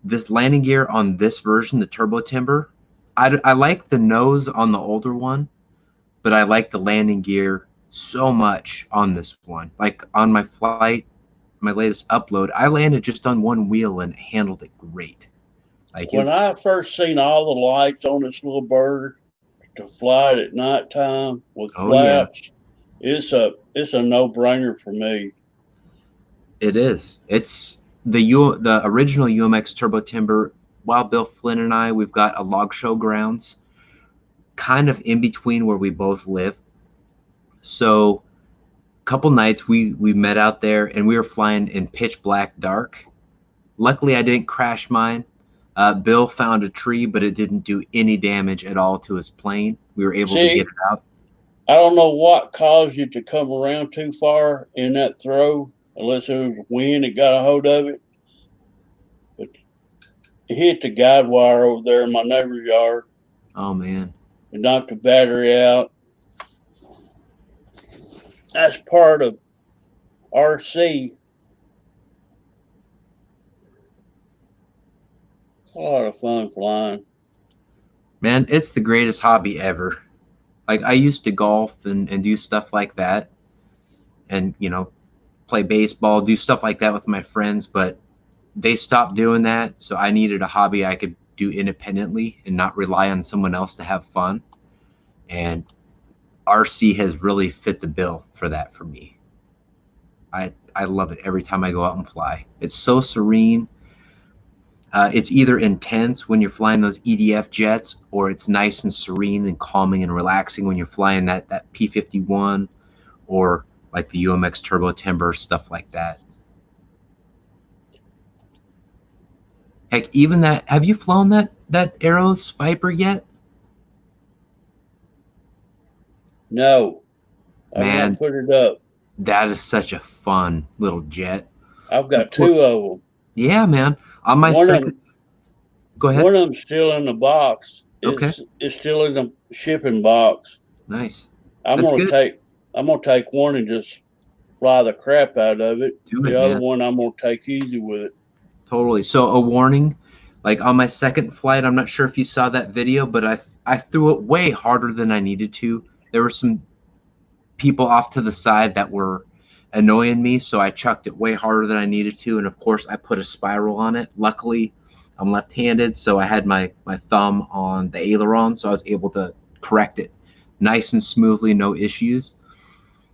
[SPEAKER 2] this landing gear on this version, the turbo timber, I like the nose on the older one, but I like the landing gear so much on this one. Like on my flight, my latest upload, I landed just on one wheel and handled it great. Like
[SPEAKER 1] when
[SPEAKER 2] it's
[SPEAKER 1] I first seen all the lights on this little bird to fly it at nighttime with
[SPEAKER 2] oh yeah,
[SPEAKER 1] flaps, it's a no brainer for me.
[SPEAKER 2] it is. It's the original UMX turbo timber. Wild Bill Flynn and I, we've got a log show grounds kind of in between where we both live. So couple nights we met out there and we were flying in pitch black dark. Luckily, I didn't crash mine. Bill found a tree, but it didn't do any damage at all to his plane. We were able to get
[SPEAKER 1] See,
[SPEAKER 2] it out.
[SPEAKER 1] I don't know what caused you to come around too far in that throw, unless it was wind that got a hold of it. But it hit the guide wire over there in my neighbor's yard
[SPEAKER 2] Oh man,
[SPEAKER 1] and knocked the battery out. That's part of RC. It's a lot of fun flying.
[SPEAKER 2] man, it's the greatest hobby ever. Like I used to golf and do stuff like that, and play baseball, do stuff like that with my friends, but they stopped doing that. So I needed a hobby I could do independently and not rely on someone else to have fun. And RC has really fit the bill for that for me. I love it every time I go out and fly. It's so serene. It's either intense when you're flying those EDF jets, or it's nice and serene and calming and relaxing when you're flying that P-51 or like the UMX Turbo Timber, stuff like that. Heck, even that. Have you flown that Arrows Viper yet?
[SPEAKER 1] No, I've not
[SPEAKER 2] Man,
[SPEAKER 1] put it up.
[SPEAKER 2] that is such a fun little jet.
[SPEAKER 1] I've
[SPEAKER 2] Of
[SPEAKER 1] got
[SPEAKER 2] course,
[SPEAKER 1] two of them.
[SPEAKER 2] yeah, man. On my
[SPEAKER 1] One of
[SPEAKER 2] second,
[SPEAKER 1] them,
[SPEAKER 2] go ahead.
[SPEAKER 1] one of them's still in the box.
[SPEAKER 2] Okay,
[SPEAKER 1] It's still in the shipping box.
[SPEAKER 2] nice.
[SPEAKER 1] I'm
[SPEAKER 2] That's
[SPEAKER 1] gonna
[SPEAKER 2] good.
[SPEAKER 1] take I'm gonna take one and just fly the crap out of it.
[SPEAKER 2] Do
[SPEAKER 1] The
[SPEAKER 2] it,
[SPEAKER 1] other
[SPEAKER 2] man.
[SPEAKER 1] one I'm gonna take easy with it.
[SPEAKER 2] Totally. So a warning, like on my second flight, I'm not sure if you saw that video, but I threw it way harder than I needed to. There were some people off to the side that were annoying me, so I chucked it way harder than I needed to, and of course I put a spiral on it. Luckily, I'm left-handed, so I had my thumb on the aileron, so I was able to correct it nice and smoothly, no issues.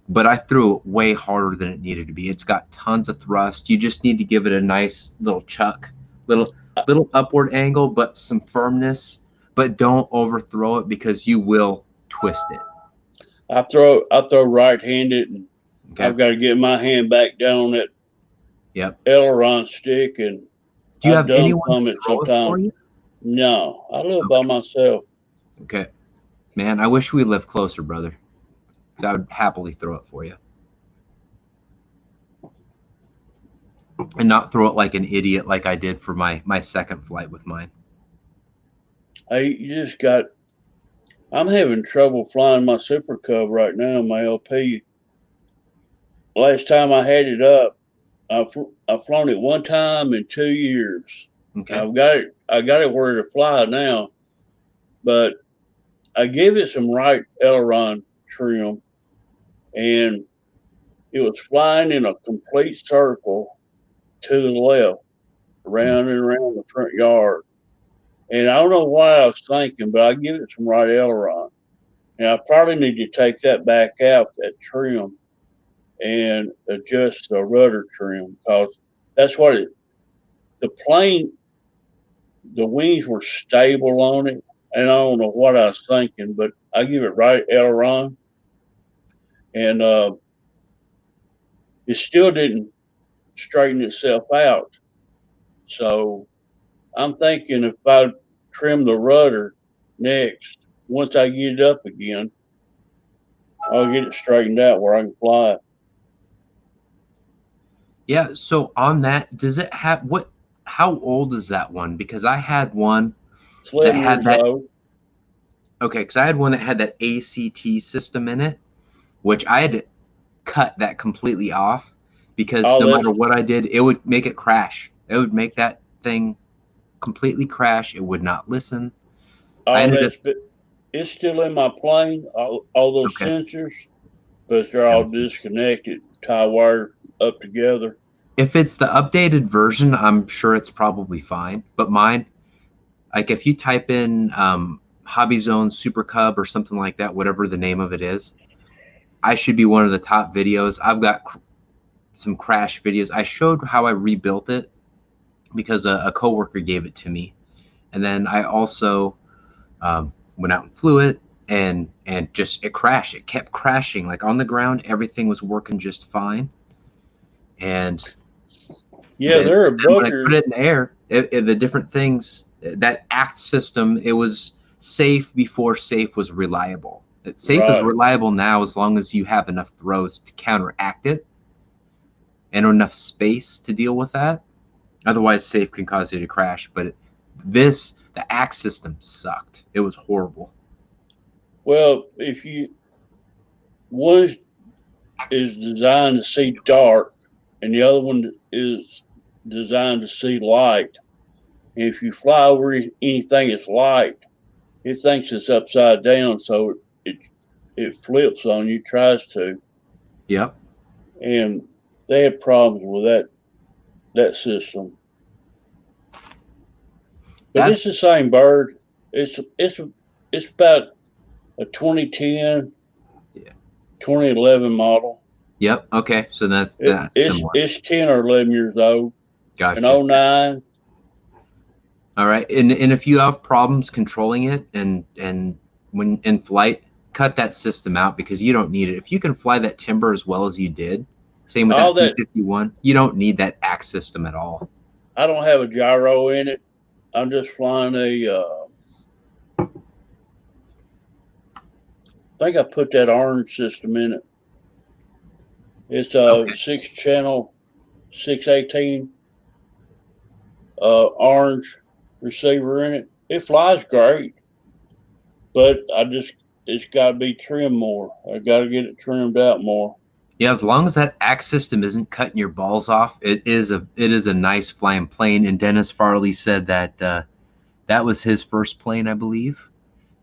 [SPEAKER 2] But I threw it way harder than it needed to be. It's got tons of thrust. You just need to give it a nice little chuck, little
[SPEAKER 1] I,
[SPEAKER 2] little upward angle, but some firmness. But don't overthrow it because you will twist it.
[SPEAKER 1] I throw right handed, and
[SPEAKER 2] Okay.
[SPEAKER 1] I've got to get my hand back down on that
[SPEAKER 2] Yep.
[SPEAKER 1] aileron stick, and
[SPEAKER 2] Do you
[SPEAKER 1] I
[SPEAKER 2] have
[SPEAKER 1] dumb
[SPEAKER 2] anyone to
[SPEAKER 1] plumb it
[SPEAKER 2] throw it for
[SPEAKER 1] sometimes.
[SPEAKER 2] you?
[SPEAKER 1] No, I live by
[SPEAKER 2] Okay.
[SPEAKER 1] myself.
[SPEAKER 2] Okay. Man, I wish we lived closer, brother. Because I would happily throw it for you. And not throw it like an idiot like I did for my second flight with mine.
[SPEAKER 1] You just got. I'm having trouble flying my Super Cub right now, my LP. Last time I had it up, I've flown it one time in 2 years.
[SPEAKER 2] Okay.
[SPEAKER 1] I got it where to fly now, but I gave it some right aileron trim, and it was flying in a complete circle to the left, around and around the front yard. And I don't know why I was thinking, but I give it some right aileron. And I probably need to take that back out, that trim, and adjust the rudder trim, because that's what the plane, the wings were stable on it. And I don't know what I was thinking, but I give it right aileron, and it still didn't straighten itself out. So I'm thinking if I trim the rudder next, once I get it up again, I'll get it straightened out where I can fly it.
[SPEAKER 2] Yeah. So on that, does it have what? How old is that one? Because I had one
[SPEAKER 1] It's
[SPEAKER 2] that
[SPEAKER 1] 11
[SPEAKER 2] had
[SPEAKER 1] years
[SPEAKER 2] that.
[SPEAKER 1] old.
[SPEAKER 2] Okay, because I had one that had that ACT system in it, which I had to cut that completely off because
[SPEAKER 1] All
[SPEAKER 2] no matter
[SPEAKER 1] that's
[SPEAKER 2] what I did, it would make it crash. It would make that thing completely crash. It would not listen. I
[SPEAKER 1] all
[SPEAKER 2] ended up
[SPEAKER 1] that's it's still in my plane. All those
[SPEAKER 2] okay.
[SPEAKER 1] sensors, but they're all disconnected, tie wired up together.
[SPEAKER 2] If it's the updated version, I'm sure it's probably fine. But mine, like if you type in Hobby Zone Super Cub or something like that, whatever the name of it is, I should be one of the top videos. I've got some crash videos. I showed how I rebuilt it because a coworker gave it to me, and then I also went out and flew it, and just it crashed. It kept crashing like on the ground. Everything was working just fine, and
[SPEAKER 1] Yeah,
[SPEAKER 2] then
[SPEAKER 1] they're a
[SPEAKER 2] when I put
[SPEAKER 1] booker.
[SPEAKER 2] it in the air, the different things, that ACT system, it was safe before safe was reliable. Safe is
[SPEAKER 1] Right.
[SPEAKER 2] reliable now as long as you have enough throws to counteract it and enough space to deal with that. Otherwise, safe can cause you to crash. But the ACT system sucked. It was horrible.
[SPEAKER 1] Well, if you one is designed to see dark, and the other one is designed to see light. And if you fly over anything that's light, it thinks it's upside down, so it flips on you, tries to,
[SPEAKER 2] Yep.
[SPEAKER 1] and they had problems with that system. But
[SPEAKER 2] That's
[SPEAKER 1] it's the same bird. It's about a 2010,
[SPEAKER 2] yeah.
[SPEAKER 1] 2011 model.
[SPEAKER 2] Yep. Okay. So that's similar.
[SPEAKER 1] It's 10 or 11 years old. An
[SPEAKER 2] Gotcha.
[SPEAKER 1] '09.
[SPEAKER 2] All right. And if you have problems controlling it and when in flight, cut that system out because you don't need it. If you can fly that timber as well as you did, same with
[SPEAKER 1] All
[SPEAKER 2] that
[SPEAKER 1] that,
[SPEAKER 2] P-51, you don't need that ACT system at all.
[SPEAKER 1] I don't have a gyro in it. I'm just flying I think I put that orange system in it. It's a
[SPEAKER 2] Okay.
[SPEAKER 1] 6 channel, 618 orange receiver in it. It flies great, but it's got to be trimmed more. I got to get it trimmed out more.
[SPEAKER 2] Yeah, as long as that ACT system isn't cutting your balls off, it is a nice flying plane. And Dennis Farley said that that was his first plane, I believe.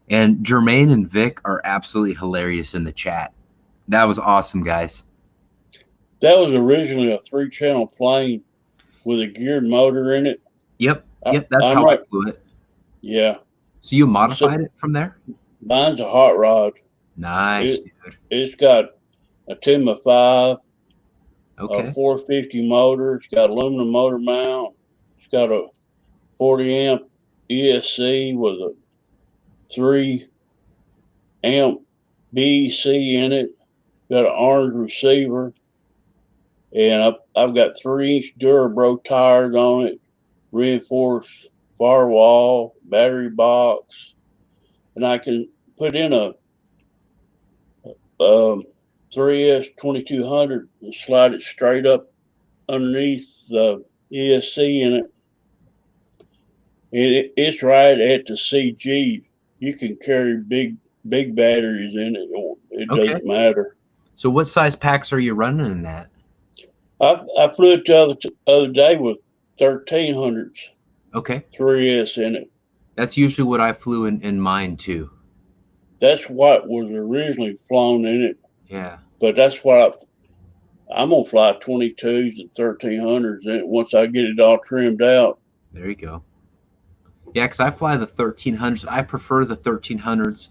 [SPEAKER 2] And Jermaine and Vic are absolutely hilarious in the chat. That was awesome, guys.
[SPEAKER 1] That was originally a 3 channel plane with a geared motor in it.
[SPEAKER 2] Yep,
[SPEAKER 1] I,
[SPEAKER 2] yep, that's
[SPEAKER 1] I'm
[SPEAKER 2] how I
[SPEAKER 1] not,
[SPEAKER 2] flew it.
[SPEAKER 1] yeah.
[SPEAKER 2] So you
[SPEAKER 1] So
[SPEAKER 2] modified it from there?
[SPEAKER 1] mine's a hot rod.
[SPEAKER 2] Nice,
[SPEAKER 1] It
[SPEAKER 2] dude.
[SPEAKER 1] it's got a 10x5, a
[SPEAKER 2] Okay.
[SPEAKER 1] 450 motor. It's got aluminum motor mount. It's got a 40 amp ESC with a 3 amp BEC in it. Got an orange receiver, and I've got 3-inch Durabro tires on it, reinforced firewall, battery box, and I can put in a 3S 2200 and slide it straight up underneath the ESC in it. And it's right at the CG. You can carry big batteries in it. It
[SPEAKER 2] Okay.
[SPEAKER 1] doesn't matter.
[SPEAKER 2] So what size packs are you running in that?
[SPEAKER 1] I flew it the other day with 1300s,
[SPEAKER 2] Okay.
[SPEAKER 1] 3S in it.
[SPEAKER 2] That's usually what I flew in mine too.
[SPEAKER 1] That's what was originally flown in it,
[SPEAKER 2] Yeah.
[SPEAKER 1] but that's what I'm gonna fly 22s and 1300s in it once I get it all trimmed out.
[SPEAKER 2] There you go. Yeah, because I fly the 1300s. I prefer the 1300s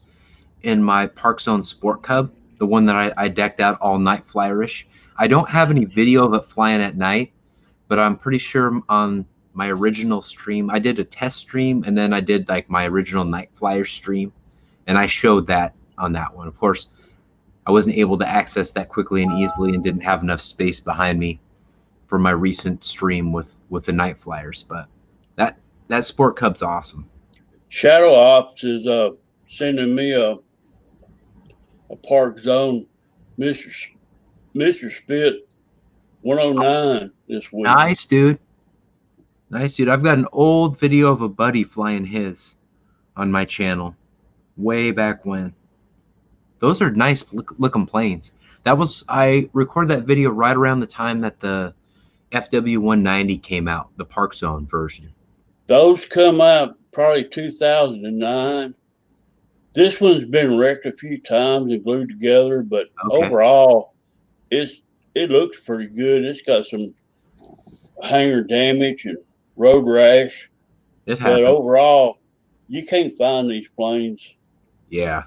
[SPEAKER 2] in my Park Zone Sport Cub, the one that I decked out all night flyerish. I don't have any video of it flying at night, but I'm pretty sure on my original stream, I did a test stream and then I did like my original night flyer stream, and I showed that on that one. Of course, I wasn't able to access that quickly and easily and didn't have enough space behind me for my recent stream with the night flyers, but that Sport Cub's awesome.
[SPEAKER 1] Shadow Ops is sending me a Park Zone Mister Mister Spit 109 this week.
[SPEAKER 2] Nice, dude. Nice, dude. I've got an old video of a buddy flying his on my channel way back when. Those are nice looking planes. I recorded that video right around the time that the FW190 came out, the Park Zone version.
[SPEAKER 1] Those come out probably 2009. This one's been wrecked a few times and glued together, but
[SPEAKER 2] Okay.
[SPEAKER 1] overall, it looks pretty good. It's got some hanger damage and road rash,
[SPEAKER 2] It
[SPEAKER 1] but
[SPEAKER 2] happened.
[SPEAKER 1] overall, you can't find these planes.
[SPEAKER 2] Yeah.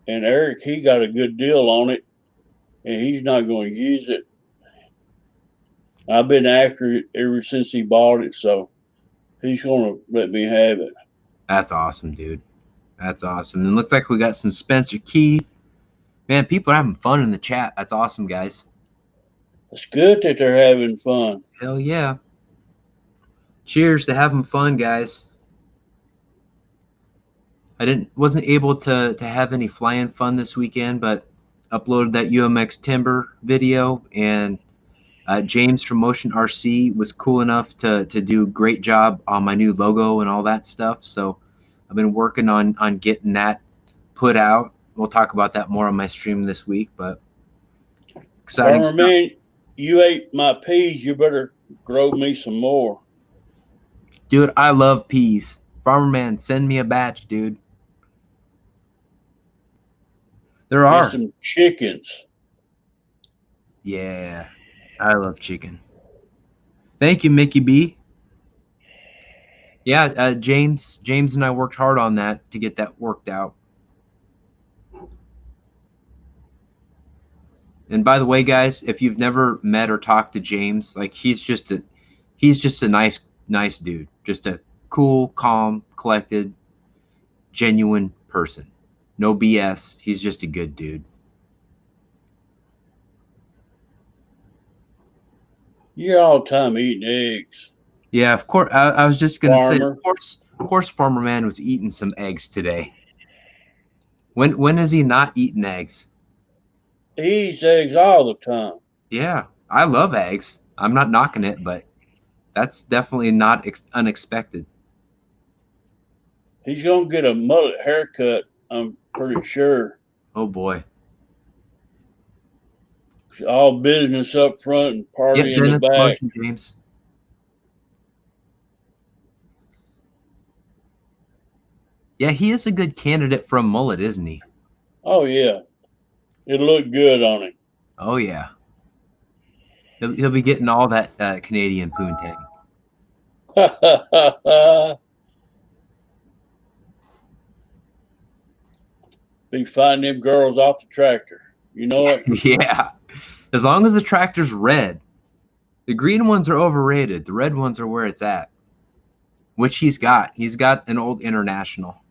[SPEAKER 1] And Eric, he got a good deal on it, and he's not going to use it. I've been after it ever since he bought it, so he's going to let me have it.
[SPEAKER 2] That's awesome, dude. That's awesome. And looks like we got some Spencer Keith. Man, people are having fun in the chat. That's awesome, guys.
[SPEAKER 1] It's good that they're having fun.
[SPEAKER 2] Hell yeah. Cheers to having fun, guys. I wasn't able to have any flying fun this weekend, but uploaded that UMX Timber video, and James from Motion RC was cool enough to do a great job on my new logo and all that stuff. So I've been working on getting that put out. We'll talk about that more on my stream this week, but exciting
[SPEAKER 1] Farmer
[SPEAKER 2] stuff.
[SPEAKER 1] Man, you ate my peas. You better grow me some more.
[SPEAKER 2] Dude, I love peas. Farmer Man, send me a batch, dude. There are.
[SPEAKER 1] Get some chickens.
[SPEAKER 2] Yeah, I love chicken. Thank you, Mickey B. Yeah, James and I worked hard on that to get that worked out. And by the way, guys, if you've never met or talked to James, like he's just a nice dude, just a cool, calm, collected, genuine person. No BS. He's just a good dude.
[SPEAKER 1] You're all the time eating eggs.
[SPEAKER 2] Yeah, of course. I was just gonna say,
[SPEAKER 1] Farmer.
[SPEAKER 2] of course, Farmer Man was eating some eggs today. When is he not eating eggs?
[SPEAKER 1] He eats eggs all the time.
[SPEAKER 2] Yeah, I love eggs. I'm not knocking it, but that's definitely not unexpected.
[SPEAKER 1] He's gonna get a mullet haircut. I'm pretty sure.
[SPEAKER 2] Oh boy.
[SPEAKER 1] All business up front and party
[SPEAKER 2] Yep,
[SPEAKER 1] in the
[SPEAKER 2] Dennis,
[SPEAKER 1] back.
[SPEAKER 2] motion, James. Yeah, he is a good candidate for a mullet, isn't he?
[SPEAKER 1] Oh yeah, it'll look good on him.
[SPEAKER 2] Oh yeah. He'll be getting all that Canadian poontang.
[SPEAKER 1] Be fighting them girls off the tractor. You know it.
[SPEAKER 2] Yeah. As long as the tractor's red. The green ones are overrated. The red ones are where it's at. Which he's got. He's got an old International.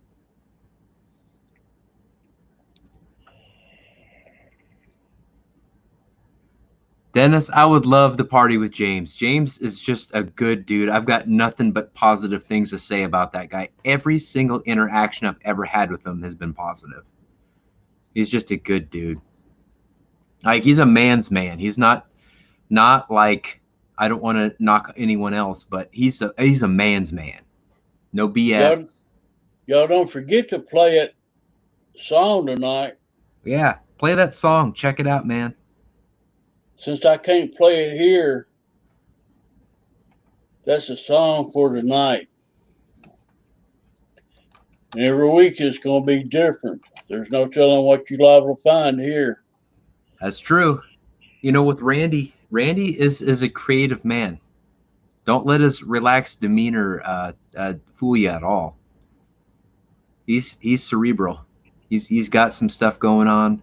[SPEAKER 2] Dennis, I would love to party with James. James is just a good dude. I've got nothing but positive things to say about that guy. Every single interaction I've ever had with him has been positive. He's just a good dude. Like, he's a man's man. He's not like, I don't want to knock anyone else, but he's a man's man. No BS.
[SPEAKER 1] Y'all don't forget to play it song tonight.
[SPEAKER 2] Yeah, play that song. Check it out, man.
[SPEAKER 1] Since I can't play it here, that's a song for tonight. And every week it's going to be different. There's no telling what you're liable to find here.
[SPEAKER 2] That's true. You know, with Randy is a creative man. Don't let his relaxed demeanor fool you at all. He's cerebral. He's got some stuff going on,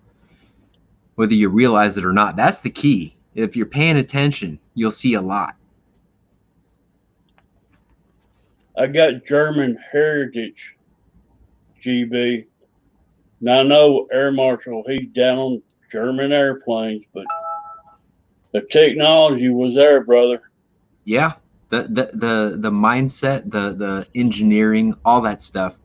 [SPEAKER 2] whether you realize it or not. That's the key. If you're paying attention, you'll see a lot.
[SPEAKER 1] I got German heritage, GB. Now I know Air Marshal, he's down on German airplanes, but the technology was there, brother.
[SPEAKER 2] Yeah, the mindset, the engineering, all that stuff.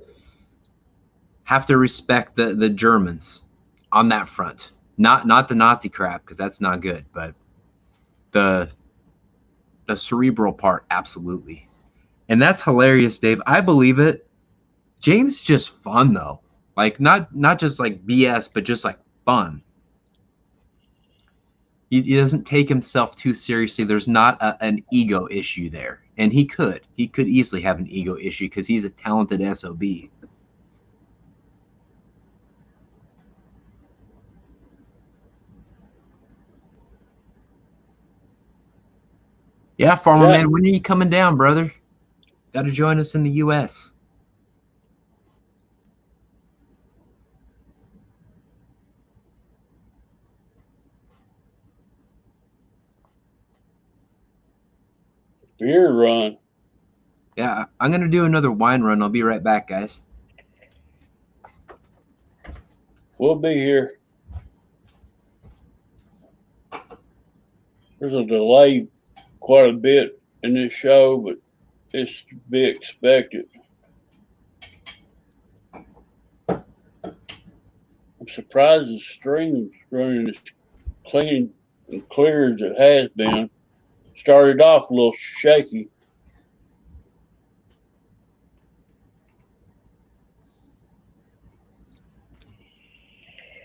[SPEAKER 2] Have to respect the Germans on that front. Not the Nazi crap, because that's not good, but the cerebral part, absolutely. And that's hilarious, Dave. I believe it. James just fun though. Like not just like BS, but just like fun. He doesn't take himself too seriously. There's not an ego issue there. And he could easily have an ego issue because he's a talented SOB. Yeah, Farmer Man, when are you coming down, brother? Got to join us in the U.S.
[SPEAKER 1] Beer run.
[SPEAKER 2] Yeah, I'm going to do another wine run. I'll be right back, guys.
[SPEAKER 1] We'll be here. There's a delay quite a bit in this show, but it's to be expected. I'm surprised the stream's running as clean and clear as it has been. Started off a little shaky.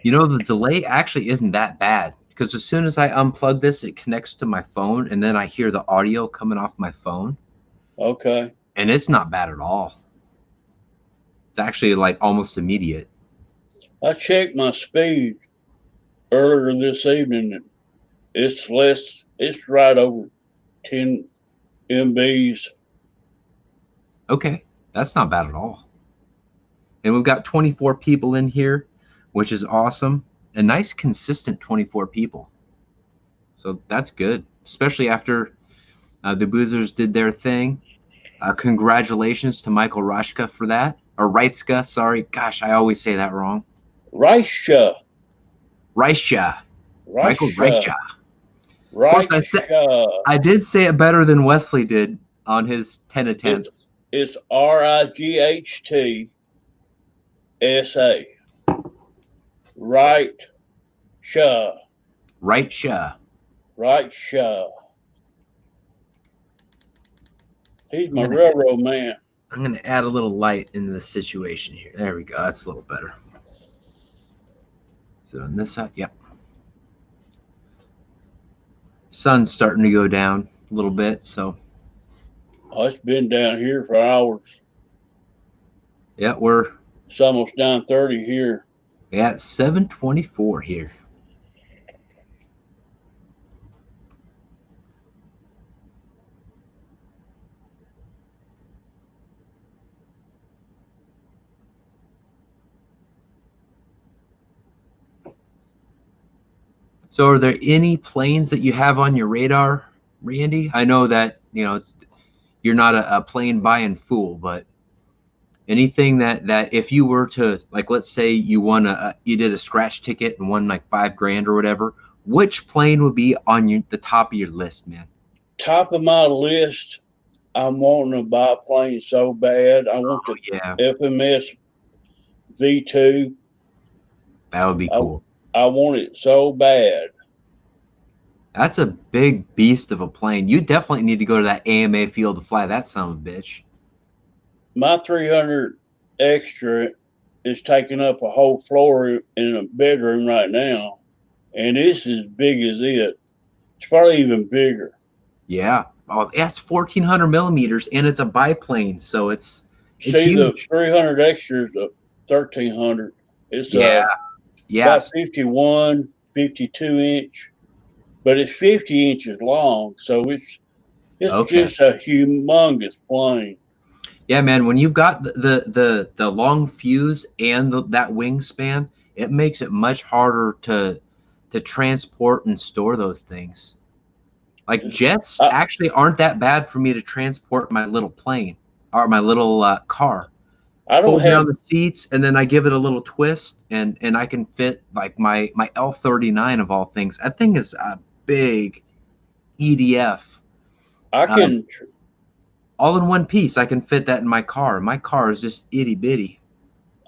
[SPEAKER 2] You know, the delay actually isn't that bad because as soon as I unplug this, it connects to my phone, and then I hear the audio coming off my phone.
[SPEAKER 1] Okay.
[SPEAKER 2] And it's not bad at all. It's actually like almost immediate.
[SPEAKER 1] I checked my speed earlier this evening, and it's right over 10 MBs.
[SPEAKER 2] Okay, that's not bad at all. And we've got 24 people in here, which is awesome. A nice, consistent 24 people. So that's good, especially after the Boozers did their thing. Congratulations to Michael Rashka for that. Or Reitzka, sorry. Gosh, I always say that wrong.
[SPEAKER 1] Reicha.
[SPEAKER 2] Michael Reicha.
[SPEAKER 1] Reicha.
[SPEAKER 2] I did say it better than Wesley did on his 10 attempts.
[SPEAKER 1] It's RIGHTSA. Reicha. He's my railroad man.
[SPEAKER 2] I'm going to add a little light into the situation here. There we go. That's a little better. Is it on this side? Yep. Sun's starting to go down a little bit, so.
[SPEAKER 1] Oh, it's been down here for hours.
[SPEAKER 2] Yeah,
[SPEAKER 1] it's almost 9:30 here.
[SPEAKER 2] Yeah, it's 7:24 here. So are there any planes that you have on your radar, Randy? I know that, you know, you're not a plane buying fool, but anything that if you were to, like, let's say you you did a scratch ticket and won like $5,000 or whatever, which plane would be on the top of your list, man?
[SPEAKER 1] Top of my list, I'm wanting to buy a plane so bad. I want the FMS V2.
[SPEAKER 2] That would be cool.
[SPEAKER 1] I want it so bad.
[SPEAKER 2] That's a big beast of a plane. You definitely need to go to that AMA field to fly that son of a bitch.
[SPEAKER 1] My 300 extra is taking up a whole floor in a bedroom right now, and it's as big as it. It's probably even bigger.
[SPEAKER 2] Yeah. Oh, that's 1,400 millimeters, and it's a biplane, so it's
[SPEAKER 1] See, the
[SPEAKER 2] huge.
[SPEAKER 1] 300 extra is the 1300. It's
[SPEAKER 2] Yeah.
[SPEAKER 1] about
[SPEAKER 2] Yes.
[SPEAKER 1] 51, 52 inch, but it's 50 inches long. So it's
[SPEAKER 2] Okay.
[SPEAKER 1] just a humongous plane.
[SPEAKER 2] Yeah, man. When you've got the long fuse and that wingspan, it makes it much harder to transport and store those things. Like jets
[SPEAKER 1] I,
[SPEAKER 2] actually aren't that bad for me to transport my little plane or my little car.
[SPEAKER 1] I don't
[SPEAKER 2] Fold
[SPEAKER 1] have
[SPEAKER 2] down the seats and then I give it a little twist and I can fit like my L39 of all things. That thing is a big EDF.
[SPEAKER 1] I
[SPEAKER 2] Um,
[SPEAKER 1] can
[SPEAKER 2] all in one piece. I can fit that in my car. My car is just itty bitty.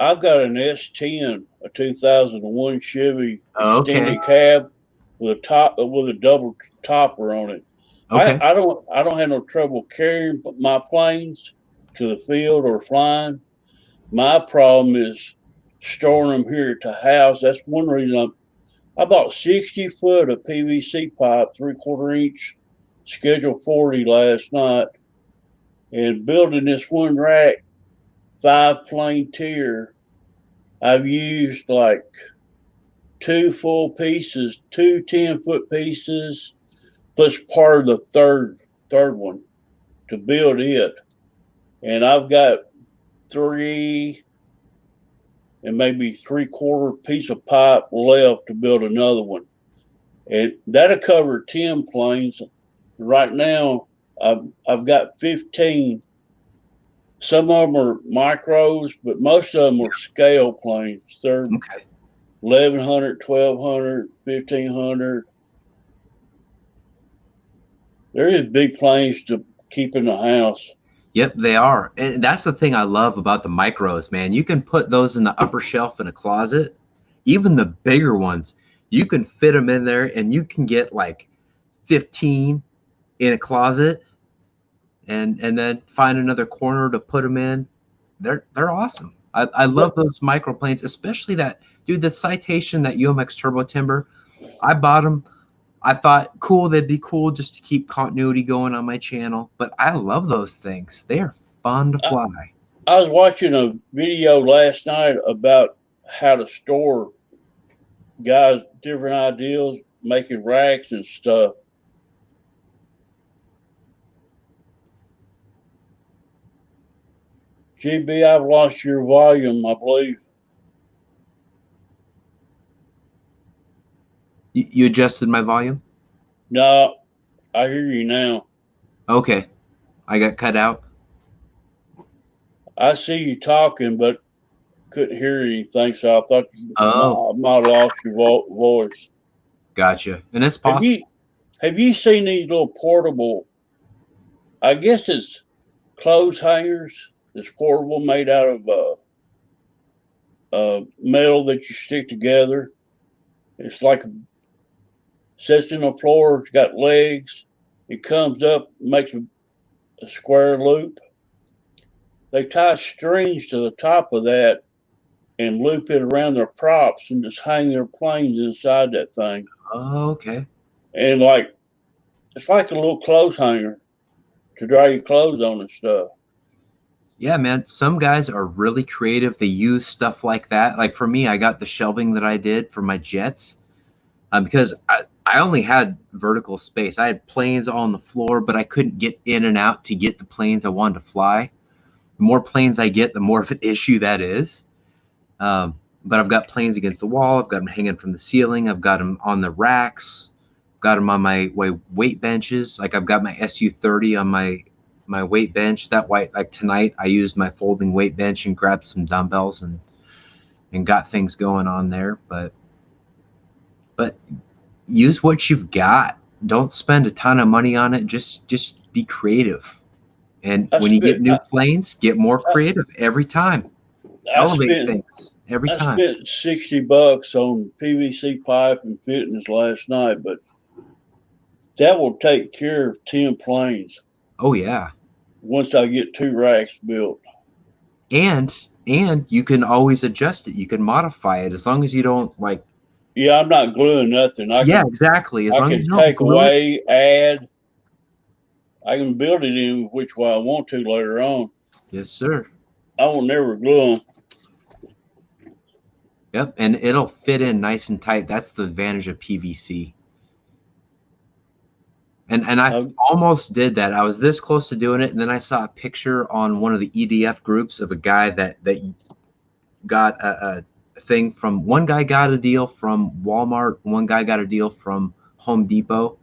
[SPEAKER 1] I've got an S10, a 2001 Chevy
[SPEAKER 2] Okay.
[SPEAKER 1] extended cab with a double topper on it. I,
[SPEAKER 2] Okay.
[SPEAKER 1] I don't I don't have no trouble carrying my planes to the field or flying. My problem is storing them here at the house. That's one reason I bought 60 foot of PVC pipe, 3/4 inch, schedule 40 last night, and building this one rack, 5 plane tier. I've used like two full pieces, two 10 foot pieces, plus part of the third one to build it. And I've got three and maybe 3/4 piece of pipe left to build another one. And that'll cover 10 planes. Right now, I've got 15. Some of them are micros, but most of them are scale planes. They're
[SPEAKER 2] Okay.
[SPEAKER 1] 1100, 1200, 1500. They're just big planes to keep in the house.
[SPEAKER 2] Yep, they are. And that's the thing I love about the micros, man. You can put those in the upper shelf in a closet. Even the bigger ones, you can fit them in there and you can get like 15 in a closet and then find another corner to put them in. They're awesome. I love
[SPEAKER 1] But
[SPEAKER 2] those microplanes, especially that dude, the Citation, that UMX Turbo Timber. I bought them. I thought, cool, they'd be cool just to keep continuity going on my channel. But I love those things. They are fun to
[SPEAKER 1] I,
[SPEAKER 2] fly.
[SPEAKER 1] I was watching a video last night about how to store guys different ideas, making racks and stuff. GB, I've lost your volume, I believe.
[SPEAKER 2] You adjusted my volume?
[SPEAKER 1] No, I hear you now.
[SPEAKER 2] Okay. I got cut out.
[SPEAKER 1] I see you talking, but couldn't hear anything, so I thought
[SPEAKER 2] Oh,
[SPEAKER 1] I might have lost your voice.
[SPEAKER 2] gotcha. And it's
[SPEAKER 1] Have
[SPEAKER 2] possible.
[SPEAKER 1] you have you seen these little portable? I guess it's clothes hangers. It's portable, made out of metal that you stick together. It's like sits in the floor. It's got legs. It comes up, makes a square loop. They tie strings to the top of that and loop it around their props and just hang their planes inside that thing.
[SPEAKER 2] Oh, okay.
[SPEAKER 1] And like it's like a little clothes hanger to dry your clothes on and stuff.
[SPEAKER 2] Yeah, man. Some guys are really creative. They use stuff like that. Like for me, I got the shelving that I did for my jets because I only had vertical space. I had planes on the floor, but I couldn't get in and out to get the planes I wanted to fly. The more planes I get, the more of an issue that is. But I've got planes against the wall. I've got them hanging from the ceiling. I've got them on the racks. Got them on my weight benches. Like I've got my SU-30 on my weight bench. That white, like tonight, I used my folding weight bench and grabbed some dumbbells and got things going on there. But use what you've got. Don't spend a ton of money on it. Just be creative. And
[SPEAKER 1] I
[SPEAKER 2] when you get
[SPEAKER 1] spent
[SPEAKER 2] new planes, get more creative every time.
[SPEAKER 1] I
[SPEAKER 2] Elevate
[SPEAKER 1] spent
[SPEAKER 2] things every
[SPEAKER 1] I
[SPEAKER 2] time.
[SPEAKER 1] spent $60 on PVC pipe and fittings last night, but that will take care of 10 planes
[SPEAKER 2] Oh yeah.
[SPEAKER 1] once I get 2 racks built.
[SPEAKER 2] And you can always adjust it. You can modify it as long as you don't like
[SPEAKER 1] Yeah, I'm not gluing nothing.
[SPEAKER 2] Yeah, exactly. As
[SPEAKER 1] I
[SPEAKER 2] long as
[SPEAKER 1] can
[SPEAKER 2] you don't
[SPEAKER 1] take
[SPEAKER 2] glue it.
[SPEAKER 1] away, add. I can build it in which way I want to later on.
[SPEAKER 2] Yes, sir.
[SPEAKER 1] I will never glue them.
[SPEAKER 2] Yep, and it'll fit in nice and tight. That's the advantage of PVC. And I almost did that. I was this close to doing it, and then I saw a picture on one of the EDF groups of a guy that got a thing from, one guy got a deal from Walmart, one guy got a deal from Home Depot,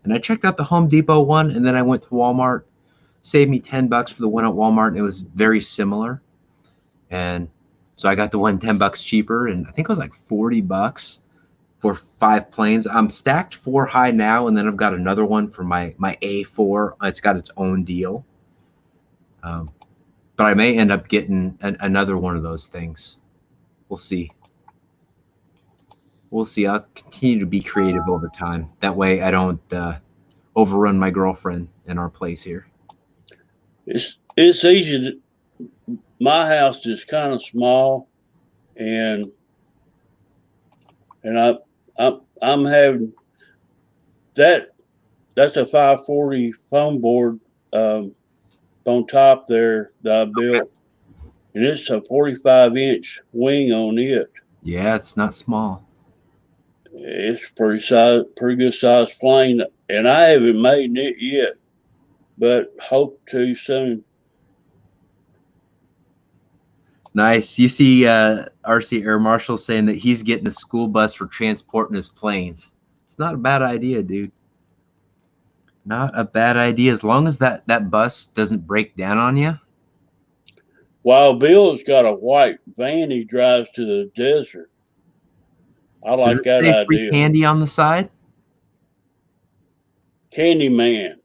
[SPEAKER 2] and I checked out the Home Depot one, and then I went to Walmart, saved me $10 for the one at Walmart, and it was very similar, and so I got the one $10 cheaper, and I think it was like $40 for 5 planes. I'm stacked 4 high now, and then I've got another one for my A4. It's got its own deal. But I may end up getting another one of those things. We'll see. We'll see. I'll continue to be creative over time. That way I don't overrun my girlfriend in our place here.
[SPEAKER 1] It's easy. My house is kind of small, and I'm having that. That's a 540 foam board on top there that I built, and it's a 45-inch wing on it.
[SPEAKER 2] Yeah, it's not small.
[SPEAKER 1] It's pretty good size plane, and I haven't made it yet, but hope to soon.
[SPEAKER 2] Nice. You see RC Air Marshal saying that he's getting a school bus for transporting his planes. It's not a bad idea, dude. Not a bad idea, as long as that bus doesn't break down on you.
[SPEAKER 1] Wild Bill's got a white van he drives to the desert. I like that idea.
[SPEAKER 2] Free candy on the side?
[SPEAKER 1] Candy Man.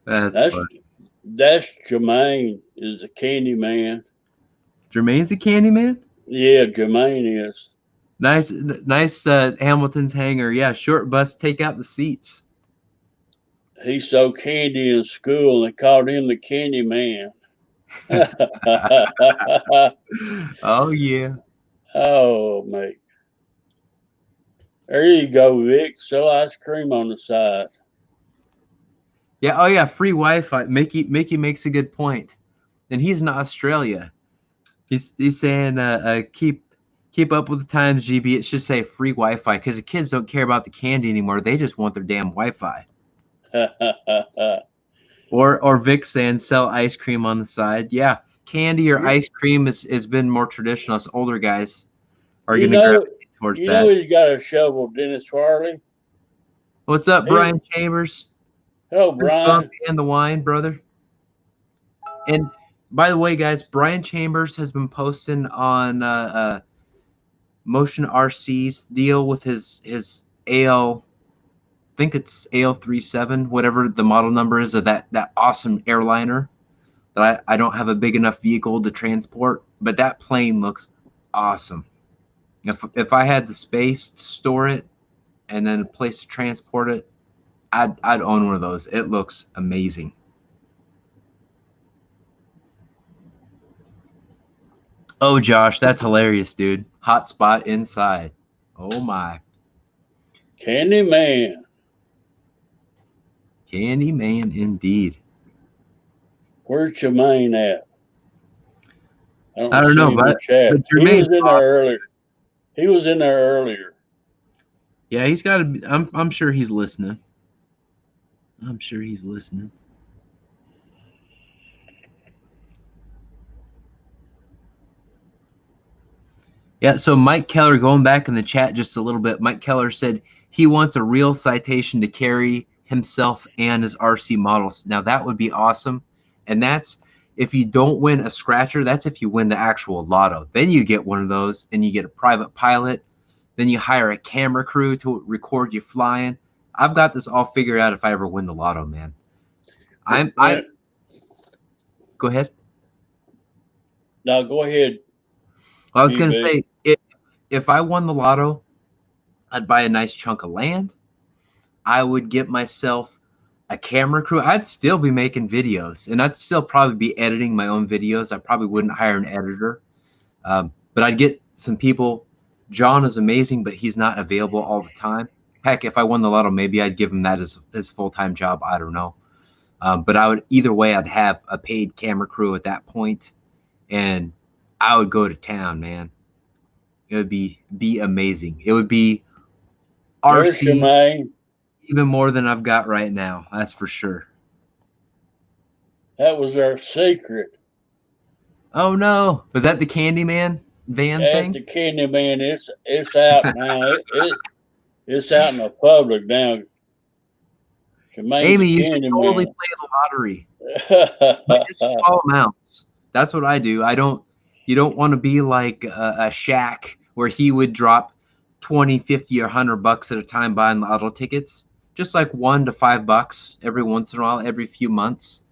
[SPEAKER 2] That's funny.
[SPEAKER 1] That's Jermaine is a candy man.
[SPEAKER 2] Jermaine's a candy man?
[SPEAKER 1] Yeah, Jermaine is.
[SPEAKER 2] Nice Hamilton's hangar. Yeah, short bus, take out the seats.
[SPEAKER 1] He sold candy in school, and they called him the Candy Man.
[SPEAKER 2] Oh, yeah.
[SPEAKER 1] Oh, mate. There you go, Vic. Sell ice cream on the side.
[SPEAKER 2] Yeah. Oh, yeah. Free Wi-Fi. Mickey makes a good point. And he's in Australia. He's saying keep up with the times, GB. It should say free Wi-Fi, because the kids don't care about the candy anymore. They just want their damn Wi-Fi. Or Vic saying sell ice cream on the side. Yeah, candy or ice cream has been more traditional. Us older guys are going to gravitate towards that.
[SPEAKER 1] You know he's got a shovel, Dennis Farley.
[SPEAKER 2] What's up, Brian Chambers?
[SPEAKER 1] Hello, Brian.
[SPEAKER 2] And the wine, brother. And by the way, guys, Brian Chambers has been posting on Motion RC's deal with his AL. I think it's AL37, whatever the model number is of that awesome airliner that I don't have a big enough vehicle to transport, but that plane looks awesome. If I had the space to store it and then a place to transport it, I'd own one of those. It looks amazing. Oh, Josh, that's hilarious, dude. Hot spot inside. Oh my.
[SPEAKER 1] Candy Man.
[SPEAKER 2] Candy Man, indeed.
[SPEAKER 1] Where's Jermaine at?
[SPEAKER 2] I don't know, but
[SPEAKER 1] he was in there earlier. He was in there earlier.
[SPEAKER 2] Yeah, he's got to. I'm sure he's listening. I'm sure he's listening. Yeah, so Mike Keller, going back in the chat just a little bit, Mike Keller said he wants a real citation to carry himself and his RC models. Now, that would be awesome. And that's if you don't win a scratcher, that's if you win the actual lotto. Then you get one of those and you get a private pilot. Then you hire a camera crew to record you flying. I've got this all figured out if I ever win the lotto, man. Go ahead.
[SPEAKER 1] No, go ahead.
[SPEAKER 2] I was going to say, if I won the lotto, I'd buy a nice chunk of land. I would get myself a camera crew. I'd still be making videos, and I'd still probably be editing my own videos. I probably wouldn't hire an editor. But I'd get some people. John is amazing, but he's not available all the time. Heck, if I won the lotto, maybe I'd give him that as his full-time job. I don't know. But I would either way, I'd have a paid camera crew at that point, and I would go to town, man. It would be amazing. It would be RC even more than I've got right now. That's for sure.
[SPEAKER 1] That was our secret.
[SPEAKER 2] Oh no! Was that the Candyman van thing?
[SPEAKER 1] That's the Candyman. It's out now. It's out in the public now.
[SPEAKER 2] Amy, you should totally play the lottery. But just small amounts. That's what I do. You don't want to be like a Shaq where he would drop 20, 50, or $100 at a time buying lotto tickets. Just like $1 to $5 every once in a while, every few months.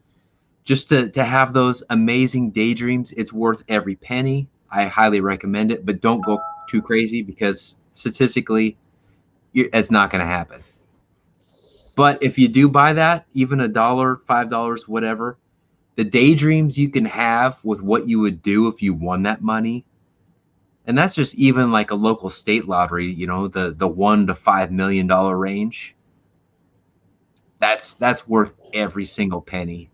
[SPEAKER 2] Just to have those amazing daydreams. It's worth every penny. I highly recommend it, but don't go too crazy because statistically, it's not going to happen. But if you do buy that, even $1, $5, whatever, the daydreams you can have with what you would do if you won that money, and that's just even like a local state lottery, you know, the $1 to $5 million range. That's worth every single penny.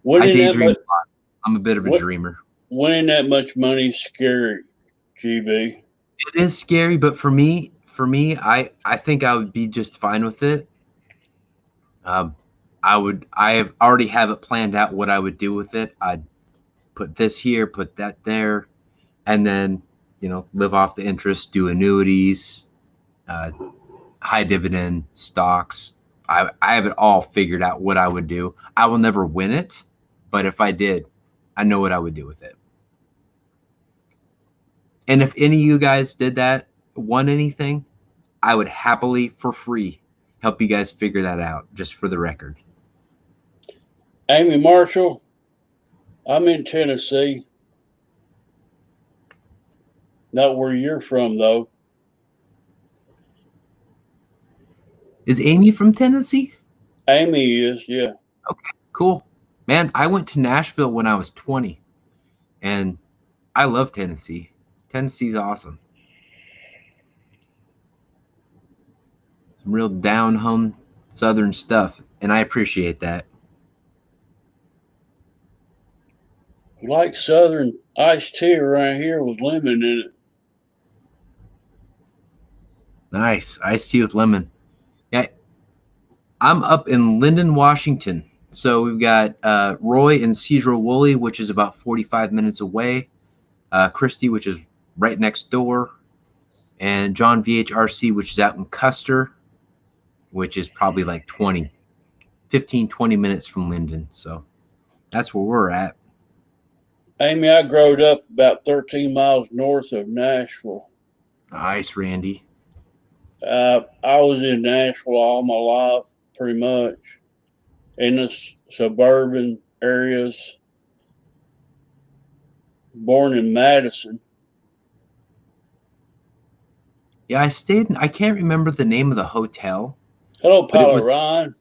[SPEAKER 2] I daydream a lot. I'm a bit of a dreamer.
[SPEAKER 1] Winning that much money is scary, GB.
[SPEAKER 2] It is scary, but for me, I think I would be just fine with it. I already have it planned out what I would do with it. I'd put this here, put that there, and then, you know, live off the interest, do annuities, high dividend stocks. I have it all figured out what I would do. I will never win it, but if I did, I know what I would do with it. And if any of you guys did that, won anything, I would happily, for free, help you guys figure that out, just for the record.
[SPEAKER 1] Amy Marshall, I'm in Tennessee. Not where you're from, though.
[SPEAKER 2] Is Amy from Tennessee?
[SPEAKER 1] Amy is, yeah.
[SPEAKER 2] Okay, cool. Man, I went to Nashville when I was 20, and I love Tennessee. Tennessee's awesome. Some real down-home Southern stuff, and I appreciate that.
[SPEAKER 1] Like Southern iced tea around here with lemon in it.
[SPEAKER 2] Nice. Iced tea with lemon. Yeah, I'm up in Linden, Washington. So we've got Roy in Cedar-Woolley, which is about 45 minutes away. Christy, which is right next door. And John VHRC, which is out in Custer, which is probably like 15, 20 minutes from Linden. So that's where we're at.
[SPEAKER 1] Amy, I growed up about 13 miles north of Nashville.
[SPEAKER 2] Nice, Randy.
[SPEAKER 1] I was in Nashville all my life, pretty much, in the suburban areas. Born in Madison.
[SPEAKER 2] Yeah, I can't remember the name of the hotel.
[SPEAKER 1] Hello, Pilot Ryan.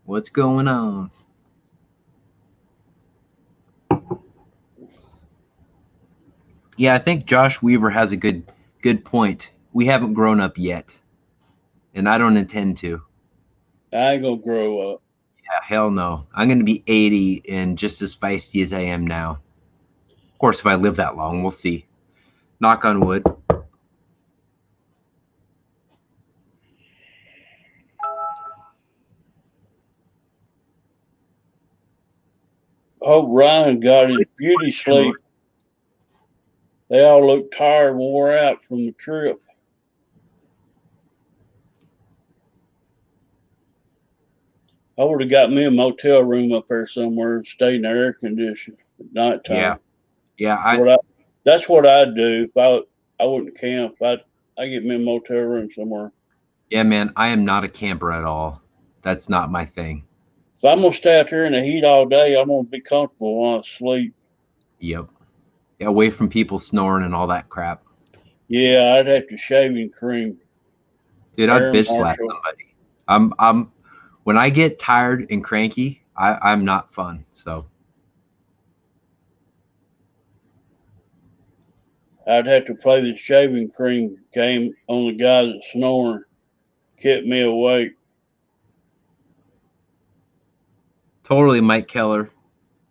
[SPEAKER 2] What's going on? Yeah, I think Josh Weaver has a good point. We haven't grown up yet, and I don't intend to.
[SPEAKER 1] I ain't gonna grow up.
[SPEAKER 2] Yeah, hell no. I'm gonna be 80 and just as feisty as I am now. Of course, if I live that long, we'll see. Knock on wood.
[SPEAKER 1] Hope Ryan got his beauty sleep. They all look tired and wore out from the trip. I would have got me a motel room up there somewhere and stayed in the air conditioning at nighttime.
[SPEAKER 2] Yeah.
[SPEAKER 1] That's what I'd do if I wouldn't camp. I get me a motel room somewhere.
[SPEAKER 2] Yeah, man, I am not a camper at all. That's not my thing.
[SPEAKER 1] If I'm gonna stay out there in the heat all day, I'm gonna be comfortable while I sleep.
[SPEAKER 2] Yep. Yeah, away from people snoring and all that crap.
[SPEAKER 1] Yeah, I'd have to shaving cream.
[SPEAKER 2] Dude, I'd bitch slap somebody. when I get tired and cranky, I'm not fun. So
[SPEAKER 1] I'd have to play the shaving cream game on the guy that's snoring. Kept me awake.
[SPEAKER 2] totally, Mike Keller.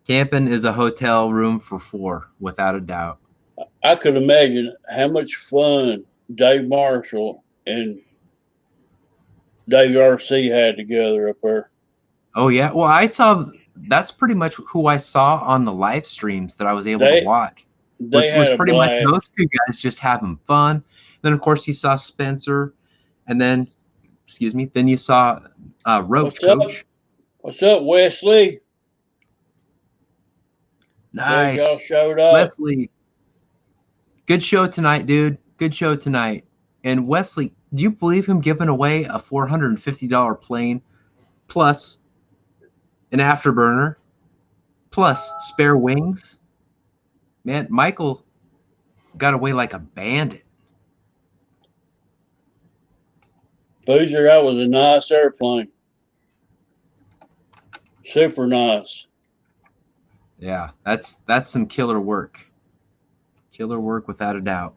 [SPEAKER 2] Camping is a hotel room for 4, without a doubt.
[SPEAKER 1] I could imagine how much fun Dave Marshall and Dave RC had together up there.
[SPEAKER 2] Oh yeah, well that's pretty much who I saw on the live streams that I was able to watch.
[SPEAKER 1] They
[SPEAKER 2] Was
[SPEAKER 1] had a
[SPEAKER 2] pretty much
[SPEAKER 1] blast.
[SPEAKER 2] those two guys just having fun. Then of course you saw Spencer, and then then you saw Roach Coach.
[SPEAKER 1] What's up, Wesley?
[SPEAKER 2] Nice.
[SPEAKER 1] Y'all showed up.
[SPEAKER 2] Wesley, good show tonight, dude. Good show tonight. And Wesley, do you believe him giving away a $450 plane plus an afterburner plus spare wings? Man, Michael got away like a bandit.
[SPEAKER 1] Boozer, that was a nice airplane. Super nice.
[SPEAKER 2] Yeah, that's some killer work. Killer work without a doubt.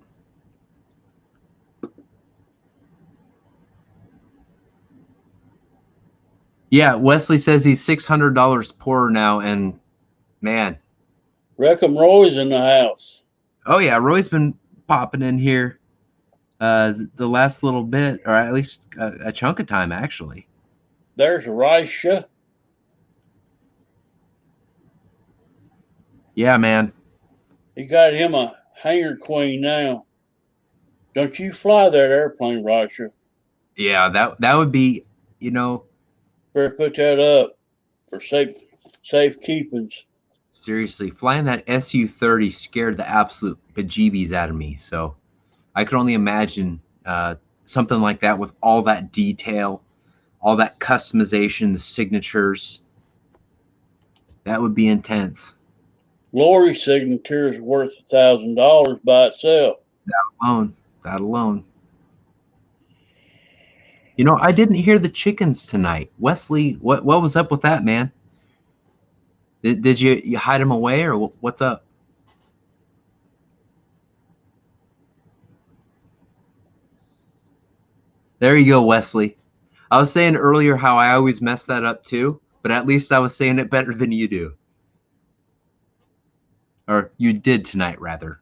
[SPEAKER 2] Yeah, Wesley says he's $600 poorer now, and man.
[SPEAKER 1] Reckon Roy's in the house.
[SPEAKER 2] Oh yeah, Roy's been popping in here the last little bit, or at least a chunk of time, actually.
[SPEAKER 1] There's Risha.
[SPEAKER 2] Yeah, man.
[SPEAKER 1] He got him a hangar queen now. Don't you fly that airplane, Risha?
[SPEAKER 2] Yeah, that would be,
[SPEAKER 1] better put that up for safe keepings.
[SPEAKER 2] Seriously, flying that Su-30 scared the absolute bejeebies out of me. So I could only imagine something like that with all that detail, all that customization, the signatures. That would be intense.
[SPEAKER 1] Lori's signature is worth $1,000 by itself.
[SPEAKER 2] That alone. I didn't hear the chickens tonight. Wesley, what was up with that, man? Did you hide them away, or what's up? There you go, Wesley. I was saying earlier how I always mess that up too, but at least I was saying it better than you do. Or you did tonight, rather.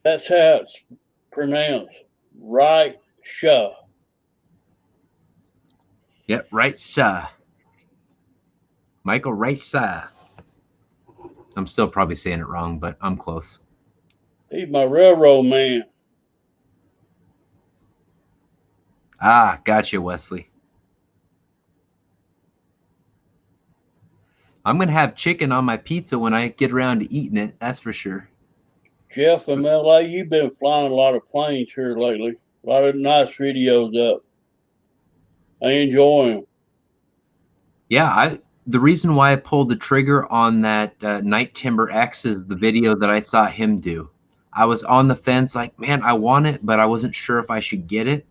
[SPEAKER 1] That's how it's pronounced. Risha.
[SPEAKER 2] Yep, Risha. Michael Risha. I'm still probably saying it wrong, but I'm close.
[SPEAKER 1] He's my railroad man.
[SPEAKER 2] Ah, gotcha, Wesley. I'm going to have chicken on my pizza when I get around to eating it, that's for sure.
[SPEAKER 1] Jeff from LA, you've been flying a lot of planes here lately. A lot of nice videos up. I enjoy them.
[SPEAKER 2] Yeah, the reason why I pulled the trigger on that Night Timber X is the video that I saw him do. I was on the fence like, man, I want it, but I wasn't sure if I should get it.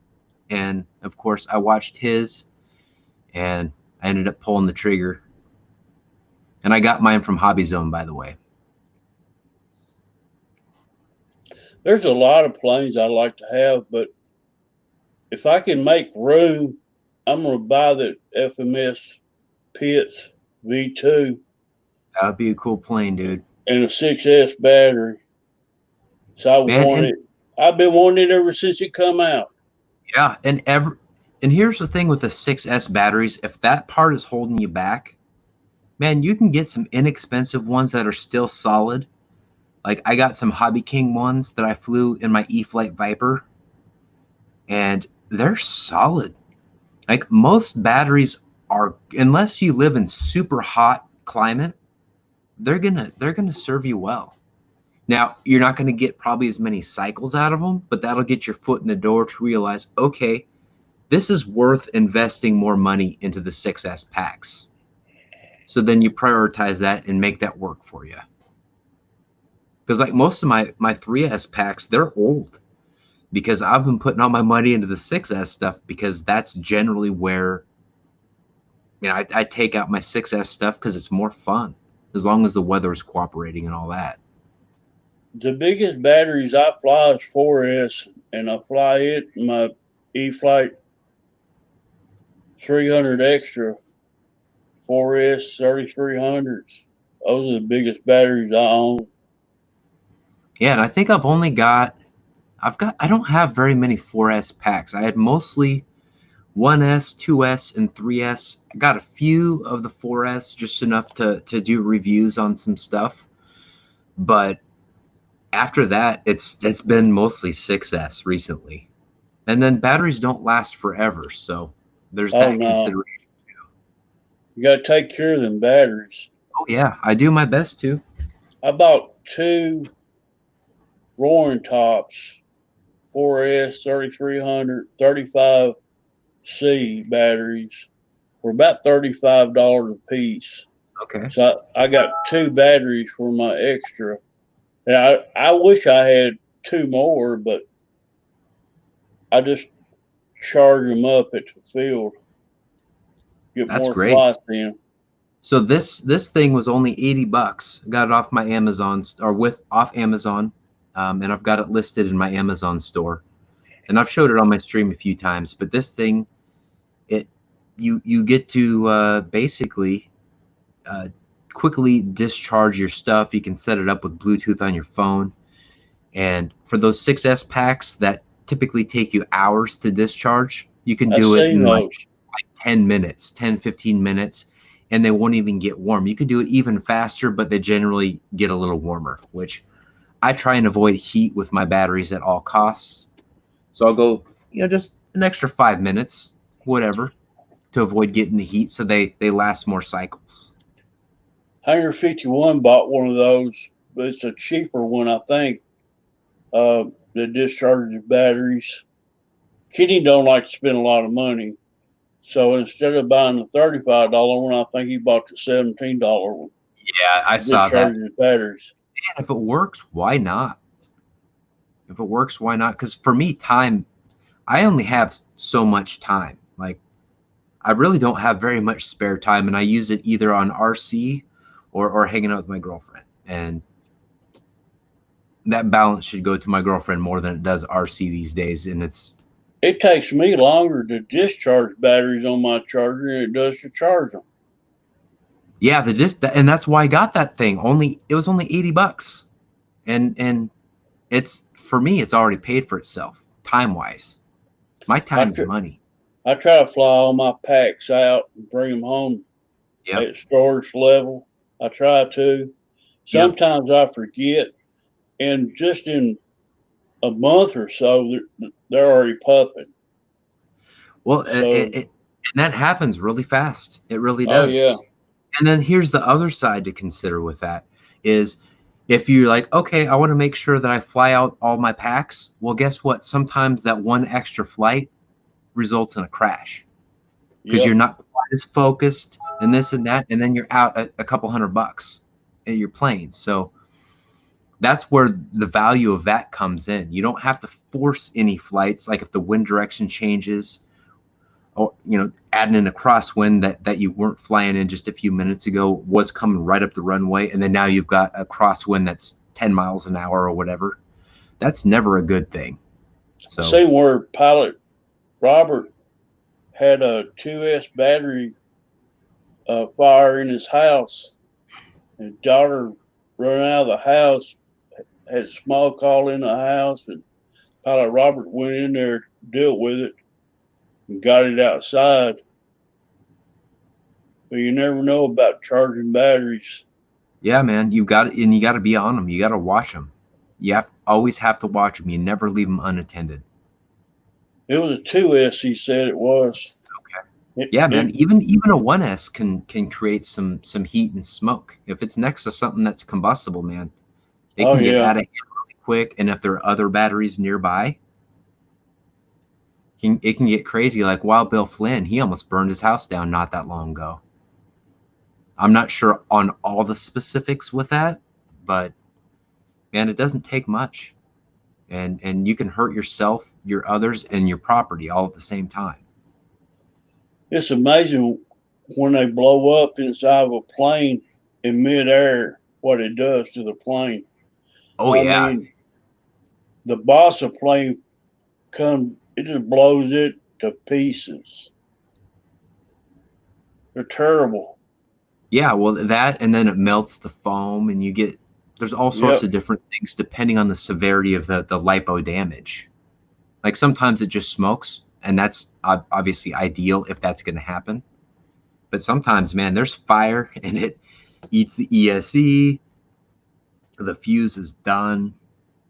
[SPEAKER 2] And, of course, I watched his, and I ended up pulling the trigger. And I got mine from Hobby Zone, by the way.
[SPEAKER 1] There's a lot of planes I'd like to have, but if I can make room, I'm going to buy the FMS Pitts V2.
[SPEAKER 2] That would be a cool plane, dude.
[SPEAKER 1] And a 6S battery. So I've been wanting it ever since it come out.
[SPEAKER 2] Yeah, and here's the thing with the 6S batteries, if that part is holding you back, man, you can get some inexpensive ones that are still solid. Like I got some Hobby King ones that I flew in my E-Flight Viper, and they're solid. Like most batteries are, unless you live in super hot climate, they're gonna serve you well. Now, you're not going to get probably as many cycles out of them, but that'll get your foot in the door to realize, okay, this is worth investing more money into the 6S packs. So then you prioritize that and make that work for you. Because like most of my 3S packs, they're old because I've been putting all my money into the 6S stuff because that's generally where I take out my 6S stuff because it's more fun as long as the weather is cooperating and all that.
[SPEAKER 1] The biggest batteries I fly is 4S, and I fly it in my E-Flight 300 extra 4S 3300s. Those are the biggest batteries I own.
[SPEAKER 2] Yeah, and I think I don't have very many 4S packs. I had mostly 1S, 2S, and 3S. I got a few of the 4S, just enough to do reviews on some stuff. But after that, it's been mostly 6S recently. And then batteries don't last forever, so there's
[SPEAKER 1] Oh
[SPEAKER 2] that
[SPEAKER 1] no,
[SPEAKER 2] consideration.
[SPEAKER 1] you got to take care of them batteries.
[SPEAKER 2] Oh yeah, I do my best to.
[SPEAKER 1] I bought two Roaring Tops 4S 3300 35C batteries for about $35 a piece.
[SPEAKER 2] Okay.
[SPEAKER 1] So I got two batteries for my extra. And I wish I had two more, but I just charge them up at the field, get
[SPEAKER 2] That's
[SPEAKER 1] more
[SPEAKER 2] great.
[SPEAKER 1] flights in.
[SPEAKER 2] So this thing was only $80. I got it off my Amazon or with off Amazon, and I've got it listed in my Amazon store. And I've showed it on my stream a few times. But this thing, it you get to basically uh, quickly discharge your stuff. You can set it up with Bluetooth on your phone. And for those 6S packs that typically take you hours to discharge, you can
[SPEAKER 1] I
[SPEAKER 2] do it
[SPEAKER 1] seen
[SPEAKER 2] in like
[SPEAKER 1] those.
[SPEAKER 2] 10 minutes, 10, 15 minutes, and they won't even get warm. You could do it even faster, but they generally get a little warmer, which I try and avoid heat with my batteries at all costs. So I'll go, just an extra 5 minutes, whatever, to avoid getting the heat so they last more cycles.
[SPEAKER 1] 151 bought one of those, but it's a cheaper one, I think, that discharges batteries. Kenny don't like to spend a lot of money. So instead of buying the $35 one, I think he bought the $17 one.
[SPEAKER 2] Yeah, I saw that.
[SPEAKER 1] Discharges batteries.
[SPEAKER 2] And if it works, why not? If it works, why not? Because for me, I only have so much time. Like, I really don't have very much spare time, and I use it either on RC or hanging out with my girlfriend. And that balance should go to my girlfriend more than it does RC these days. And
[SPEAKER 1] It takes me longer to discharge batteries on my charger than it does to charge them.
[SPEAKER 2] yeah, and that's why I got that thing. It was only $80, and it's for me, it's already paid for itself time wise. My
[SPEAKER 1] I,
[SPEAKER 2] time's
[SPEAKER 1] tr-
[SPEAKER 2] money.
[SPEAKER 1] I try to fly all my packs out and bring them home
[SPEAKER 2] Yep,
[SPEAKER 1] at storage level. I try to.
[SPEAKER 2] yep.
[SPEAKER 1] Sometimes I forget, and just in a month or so, they're already puffing.
[SPEAKER 2] Well,
[SPEAKER 1] So,
[SPEAKER 2] and that happens really fast. It really
[SPEAKER 1] oh yeah,
[SPEAKER 2] does. And then here's the other side to consider with that is if you're like, okay, I want to make sure that I fly out all my packs. Well, guess what? Sometimes that one extra flight results in a crash because
[SPEAKER 1] yep.
[SPEAKER 2] you're not quite as focused and this and that, and then you're out a couple $100 in your plane. So that's where the value of that comes in. You don't have to force any flights. Like if the wind direction changes, or adding in a crosswind that you weren't flying in just a few minutes ago was coming right up the runway, and then now you've got a crosswind that's 10 miles an hour or whatever. That's never a good thing.
[SPEAKER 1] I
[SPEAKER 2] So
[SPEAKER 1] seen where pilot Robert had a 2S battery fire in his house. His daughter run out of the house, had smoke all in the house, and pilot Robert went in there to deal with it and got it outside. But you never know about charging batteries.
[SPEAKER 2] yeah, man, you got to be on them. You got to watch them. Always have to watch them. You never leave them unattended.
[SPEAKER 1] It was a 2S, he said it was.
[SPEAKER 2] Yeah, man.
[SPEAKER 1] It
[SPEAKER 2] Even a 1S can create some heat and smoke if it's next to something that's combustible, man. It
[SPEAKER 1] oh,
[SPEAKER 2] can get
[SPEAKER 1] yeah.
[SPEAKER 2] out of hand really quick, and if there are other batteries nearby, it can get crazy. Like Wild Bill Flynn, he almost burned his house down not that long ago. I'm not sure on all the specifics with that, but man, it doesn't take much, and you can hurt yourself, your others, and your property all at the same time.
[SPEAKER 1] It's amazing when they blow up inside of a plane in midair, what it does to the plane.
[SPEAKER 2] Oh
[SPEAKER 1] I
[SPEAKER 2] yeah.
[SPEAKER 1] mean, the boss of plane it just blows it to pieces. They're terrible.
[SPEAKER 2] Yeah, well that, and then it melts the foam and you get, there's all sorts
[SPEAKER 1] Yep.
[SPEAKER 2] of different things depending on the severity of the lipo damage. Like sometimes it just smokes, and that's obviously ideal if that's going to happen. But sometimes, man, there's fire and it eats the ESC, the fuse is done.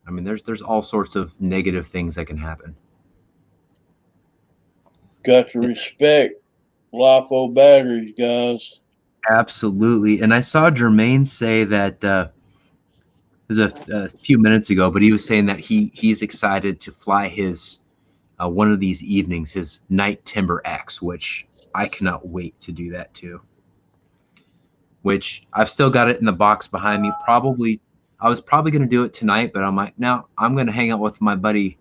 [SPEAKER 2] I mean, there's all sorts of negative things that can happen.
[SPEAKER 1] Got to respect LiPo batteries, guys.
[SPEAKER 2] Absolutely. And I saw Jermaine say that it was a few minutes ago, but he was saying that he's excited to fly his one of these evenings, his Night Timber X, which I cannot wait to do that too. Which I've still got it in the box behind me. I was probably going to do it tonight, but I'm like, no, I'm going to hang out with my buddy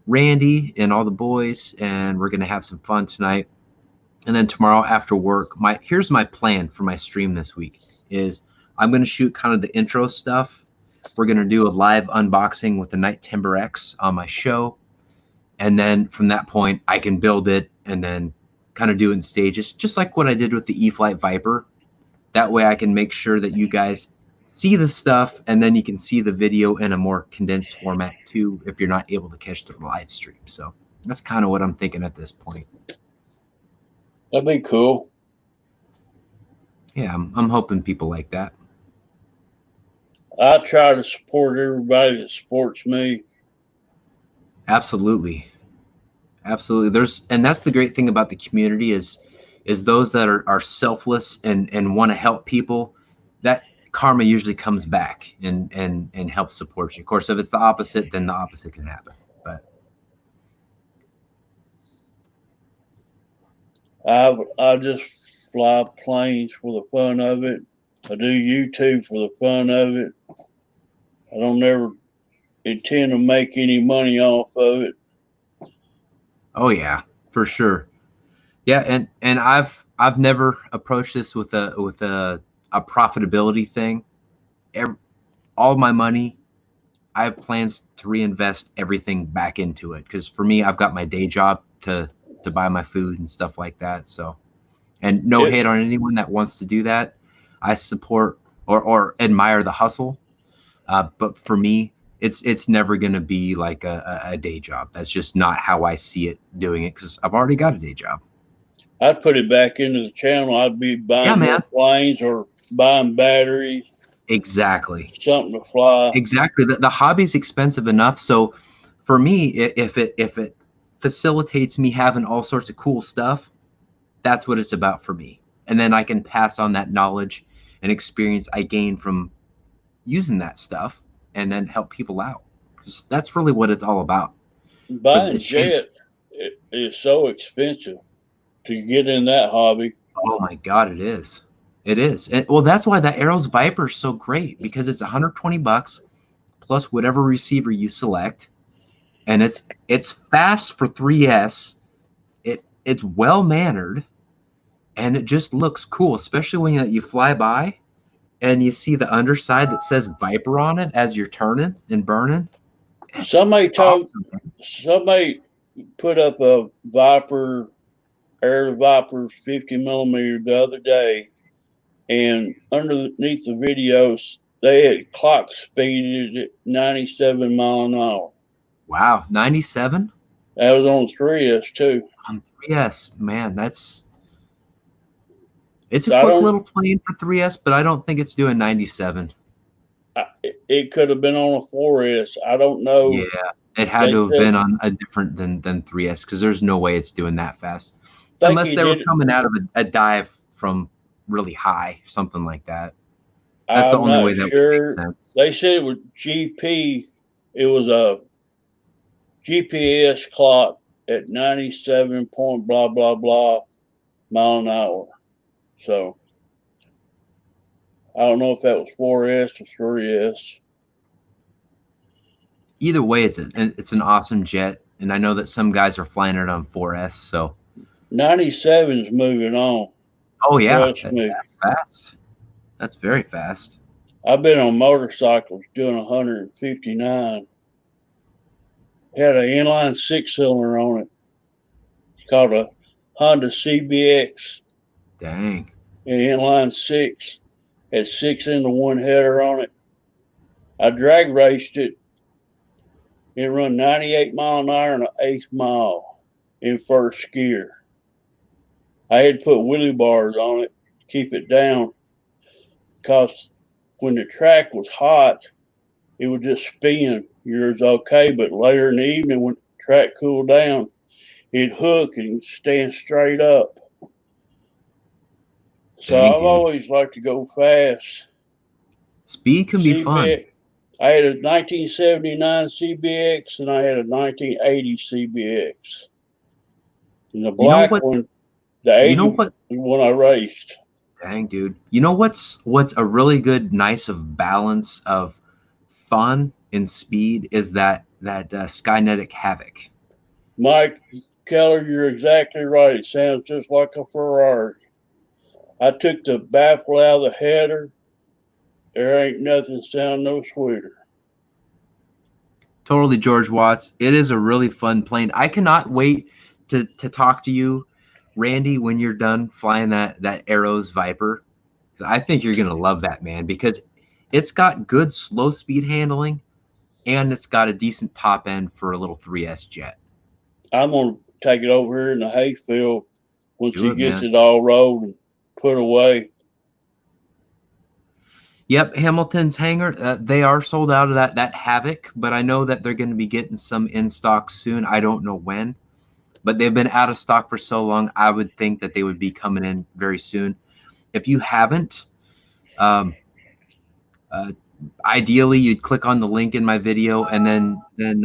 [SPEAKER 2] Randy and all the boys, and we're going to have some fun tonight. And then tomorrow after work, here's my plan for my stream this week is I'm going to shoot kind of the intro stuff. We're going to do a live unboxing with the Night Timber X on my show. And then from that point, I can build it and then kind of do it in stages, just like what I did with the E-Flight Viper. That way I can make sure that you guys see the stuff, and then you can see the video in a more condensed format too if you're not able to catch the live stream. So that's kind of what I'm thinking at this point.
[SPEAKER 1] That'd be cool.
[SPEAKER 2] Yeah, I'm hoping people like that.
[SPEAKER 1] I try to support everybody that supports me.
[SPEAKER 2] Absolutely. And that's the great thing about the community is those that are selfless and want to help people, that karma usually comes back and helps support you. Of course, if it's the opposite, then the opposite can happen. But
[SPEAKER 1] I just fly planes for the fun of it. I do YouTube for the fun of it. I don't ever intend to make any money off of it.
[SPEAKER 2] oh yeah, for sure. Yeah, and I've never approached this with a profitability thing. All my money, I have plans to reinvest everything back into it, because for me, I've got my day job to buy my food and stuff like that. So, and no hate on anyone that wants to do that. I support or admire the hustle, but for me, it's never going to be like a day job. That's just not how I see it doing it, because I've already got a day job.
[SPEAKER 1] I'd put it back into the channel. I'd be buying more planes or buying batteries.
[SPEAKER 2] Exactly.
[SPEAKER 1] Something to fly.
[SPEAKER 2] Exactly. The hobby's expensive enough. So for me, if it facilitates me having all sorts of cool stuff, that's what it's about for me. And then I can pass on that knowledge and experience I gain from using that stuff and then help people out. That's really what it's all about.
[SPEAKER 1] Buying jet is so expensive to get in that hobby.
[SPEAKER 2] Oh my God, it is. It is. And, well, that's why that Arrows Viper is so great, because it's $120 plus whatever receiver you select, and it's fast for 3S. It's well mannered, and it just looks cool, especially when you fly by and you see the underside that says Viper on it as you're turning and burning.
[SPEAKER 1] Somebody put up a Viper, Air Viper 50mm the other day, and underneath the videos, they had clock speeded at 97 miles an hour.
[SPEAKER 2] Wow, 97?
[SPEAKER 1] That was on 3S too.
[SPEAKER 2] On 3S, man, it's a quick little plane for 3S, but I don't think it's doing 97.
[SPEAKER 1] It could have been on a 4S. I don't know.
[SPEAKER 2] Yeah, it had to have been on a different than 3S, because there's no way it's doing that fast. Unless they were coming out of a dive from really high, something like that. That's the only way that would make sense.
[SPEAKER 1] They said it was GP. It was a GPS clock at 97 point blah blah blah mile an hour. So I don't know if that was 4S or 3S.
[SPEAKER 2] Either way, it's an awesome jet, and I know that some guys are flying it on 4S. So
[SPEAKER 1] 97 is moving on.
[SPEAKER 2] Oh yeah,
[SPEAKER 1] Trust me.
[SPEAKER 2] that's fast. That's very fast.
[SPEAKER 1] I've been on motorcycles doing 159. Had an inline six cylinder on it. It's called a Honda CBX.
[SPEAKER 2] Dang.
[SPEAKER 1] An inline six. Had 6-into-1 header on it. I drag raced it. It run 98 mile an hour in an eighth mile in first gear. I had to put wheelie bars on it to keep it down because when the track was hot, it would just spin. Yours okay, but later in the evening when the track cooled down, it'd hook and stand straight up. So
[SPEAKER 2] Dang,
[SPEAKER 1] I've
[SPEAKER 2] dude.
[SPEAKER 1] always liked to go fast.
[SPEAKER 2] Speed can be fun.
[SPEAKER 1] CBX. I had a 1979 CBX and I had a 1980 CBX. And the
[SPEAKER 2] You know
[SPEAKER 1] black
[SPEAKER 2] what?
[SPEAKER 1] one, the
[SPEAKER 2] You know
[SPEAKER 1] 80
[SPEAKER 2] what?
[SPEAKER 1] one I raced.
[SPEAKER 2] Dang, dude. You know what's a really good, nice of balance of fun and speed is that Skynetic Havoc.
[SPEAKER 1] Mike Keller, you're exactly right. It sounds just like a Ferrari. I took the baffle out of the header. There ain't nothing sound no sweeter.
[SPEAKER 2] Totally, George Watts. It is a really fun plane. I cannot wait to talk to you, Randy, when you're done flying that Arrows Viper. I think you're gonna love that, man, because it's got good slow speed handling and it's got a decent top end for a little 3S jet.
[SPEAKER 1] I'm gonna take it over here in the hayfield once
[SPEAKER 2] Do
[SPEAKER 1] he
[SPEAKER 2] it,
[SPEAKER 1] gets
[SPEAKER 2] man.
[SPEAKER 1] it all rolled and put away.
[SPEAKER 2] Yep, Hamilton's hangar. They are sold out of that Havoc, but I know that they're going to be getting some in stock soon. I don't know when, but they've been out of stock for so long. I would think that they would be coming in very soon. If you haven't, um, uh, ideally you'd click on the link in my video and then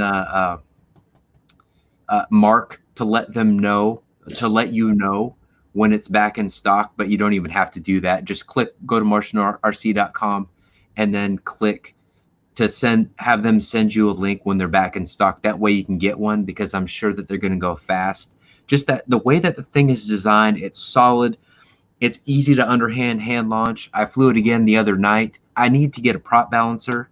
[SPEAKER 2] mark to let you know when it's back in stock. But you don't even have to do that. Just go to martianrc.com and then click to have them send you a link when they're back in stock. That way you can get one, because I'm sure that they're going to go fast. Just that the way that the thing is designed, it's solid. It's easy to hand launch. I flew it again the other night. I need to get a prop balancer.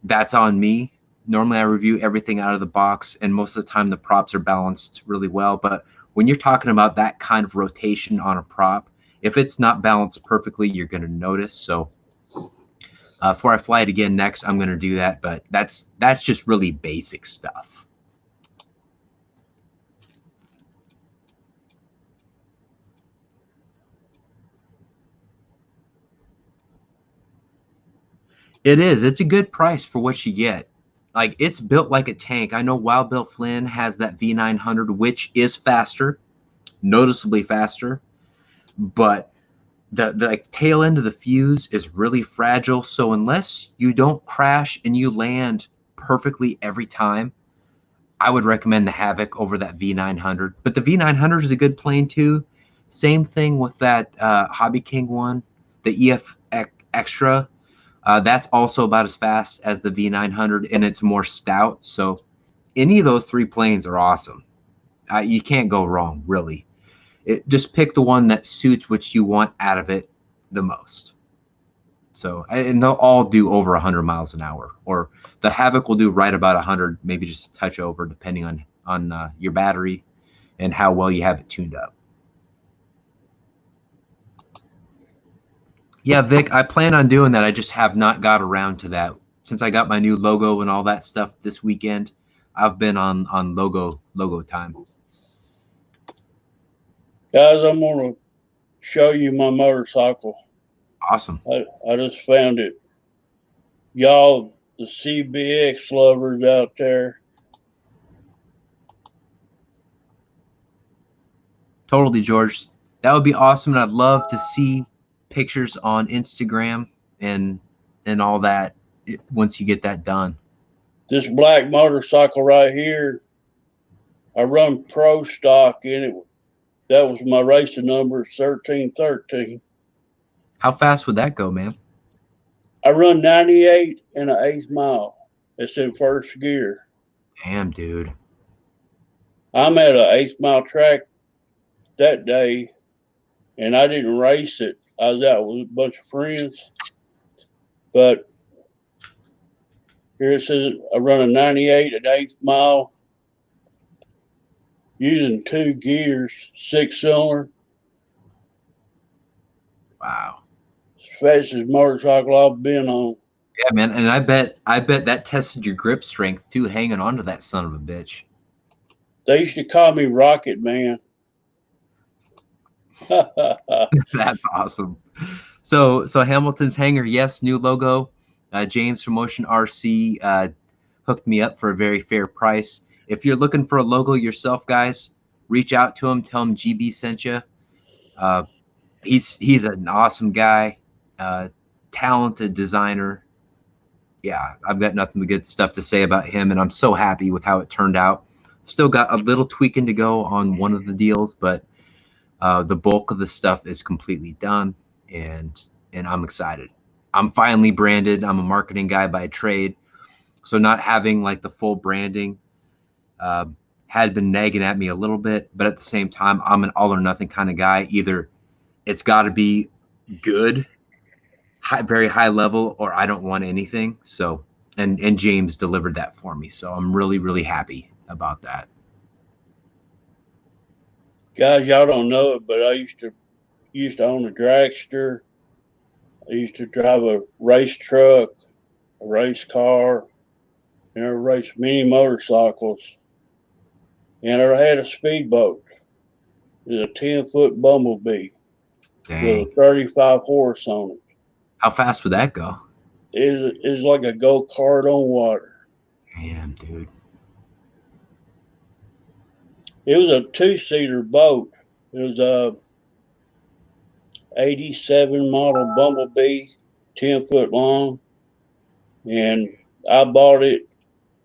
[SPEAKER 2] That's on me. Normally I review everything out of the box, and most of the time the props are balanced really well. But when you're talking about that kind of rotation on a prop, if it's not balanced perfectly, you're going to notice. So before I fly it again next, I'm going to do that. But that's just really basic stuff. It is. It's a good price for what you get. Like, it's built like a tank. I know Wild Bill Flynn has that V900, which is faster, noticeably faster, but the tail end of the fuse is really fragile. So unless you don't crash and you land perfectly every time, I would recommend the Havoc over that V900. But the V900 is a good plane too. Same thing with that Hobby King one, the EF Extra. That's also about as fast as the V900, and it's more stout. So any of those three planes are awesome. You can't go wrong, really. Just pick the one that suits what you want out of it the most. So, and they'll all do over 100 miles an hour, or the Havoc will do right about 100, maybe just a touch over, depending on your battery and how well you have it tuned up. Yeah, Vic, I plan on doing that. I just have not got around to that. Since I got my new logo and all that stuff this weekend, I've been on logo time.
[SPEAKER 1] Guys, I'm gonna show you my motorcycle.
[SPEAKER 2] Awesome.
[SPEAKER 1] I just found it. Y'all, the CBX lovers out there.
[SPEAKER 2] Totally, George. That would be awesome, and I'd love to see pictures on Instagram and all that once you get that done.
[SPEAKER 1] This black motorcycle right here, I run pro stock in it. That was my racing number, 1313.
[SPEAKER 2] How fast would that go, man?
[SPEAKER 1] I run 98 in an eighth mile. It's in first gear.
[SPEAKER 2] Damn, dude.
[SPEAKER 1] I'm at an eighth mile track that day. and I didn't race it. I was out with a bunch of friends, but here it says I run a 98 at 8th mile using 2 gears, 6-cylinder.
[SPEAKER 2] Wow.
[SPEAKER 1] Fastest motorcycle I've been on.
[SPEAKER 2] Yeah, man, and I bet that tested your grip strength too, hanging on to that son of a bitch.
[SPEAKER 1] They used to call me Rocket Man.
[SPEAKER 2] That's awesome. So Hamilton's Hangar, yes, new logo. James from Motion RC hooked me up for a very fair price. If you're looking for a logo yourself, guys, reach out to him. Tell him GB sent you. He's an awesome guy, talented designer. Yeah, I've got nothing but good stuff to say about him, and I'm so happy with how it turned out. Still got a little tweaking to go on one of the deals, but the bulk of the stuff is completely done, and I'm excited. I'm finally branded. I'm a marketing guy by trade, so not having like the full branding had been nagging at me a little bit, but at the same time, I'm an all or nothing kind of guy. Either it's got to be good, very high level, or I don't want anything. So, and James delivered that for me. So I'm really, really happy about that.
[SPEAKER 1] Guys, y'all don't know it, but I used to own a dragster. I used to drive a race truck, a race car, and I raced many motorcycles. And I had a speedboat. It was a 10-foot Bumblebee
[SPEAKER 2] Dang.
[SPEAKER 1] with a 35 horse on it.
[SPEAKER 2] How fast would that go?
[SPEAKER 1] It's like a go-kart on water.
[SPEAKER 2] Damn, dude.
[SPEAKER 1] It was a 2-seater boat. It was a 87 model Bumblebee, 10 foot long. And I bought it.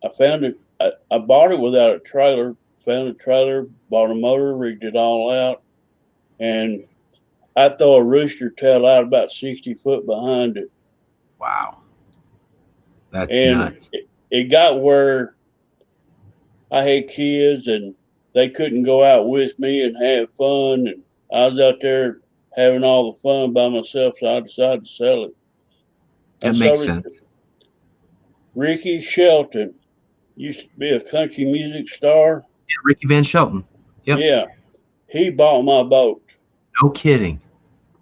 [SPEAKER 1] I found it. I bought it without a trailer. Found a trailer, bought a motor, rigged it all out. And I throw a rooster tail out about 60 foot behind it.
[SPEAKER 2] Wow. That's
[SPEAKER 1] and
[SPEAKER 2] nuts.
[SPEAKER 1] It got where I had kids and they couldn't go out with me and have fun. And I was out there having all the fun by myself, so I decided to sell it.
[SPEAKER 2] That makes sense.
[SPEAKER 1] Ricky Shelton used to be a country music star.
[SPEAKER 2] Yeah, Ricky Van Shelton. Yep.
[SPEAKER 1] Yeah. He bought my boat.
[SPEAKER 2] No kidding.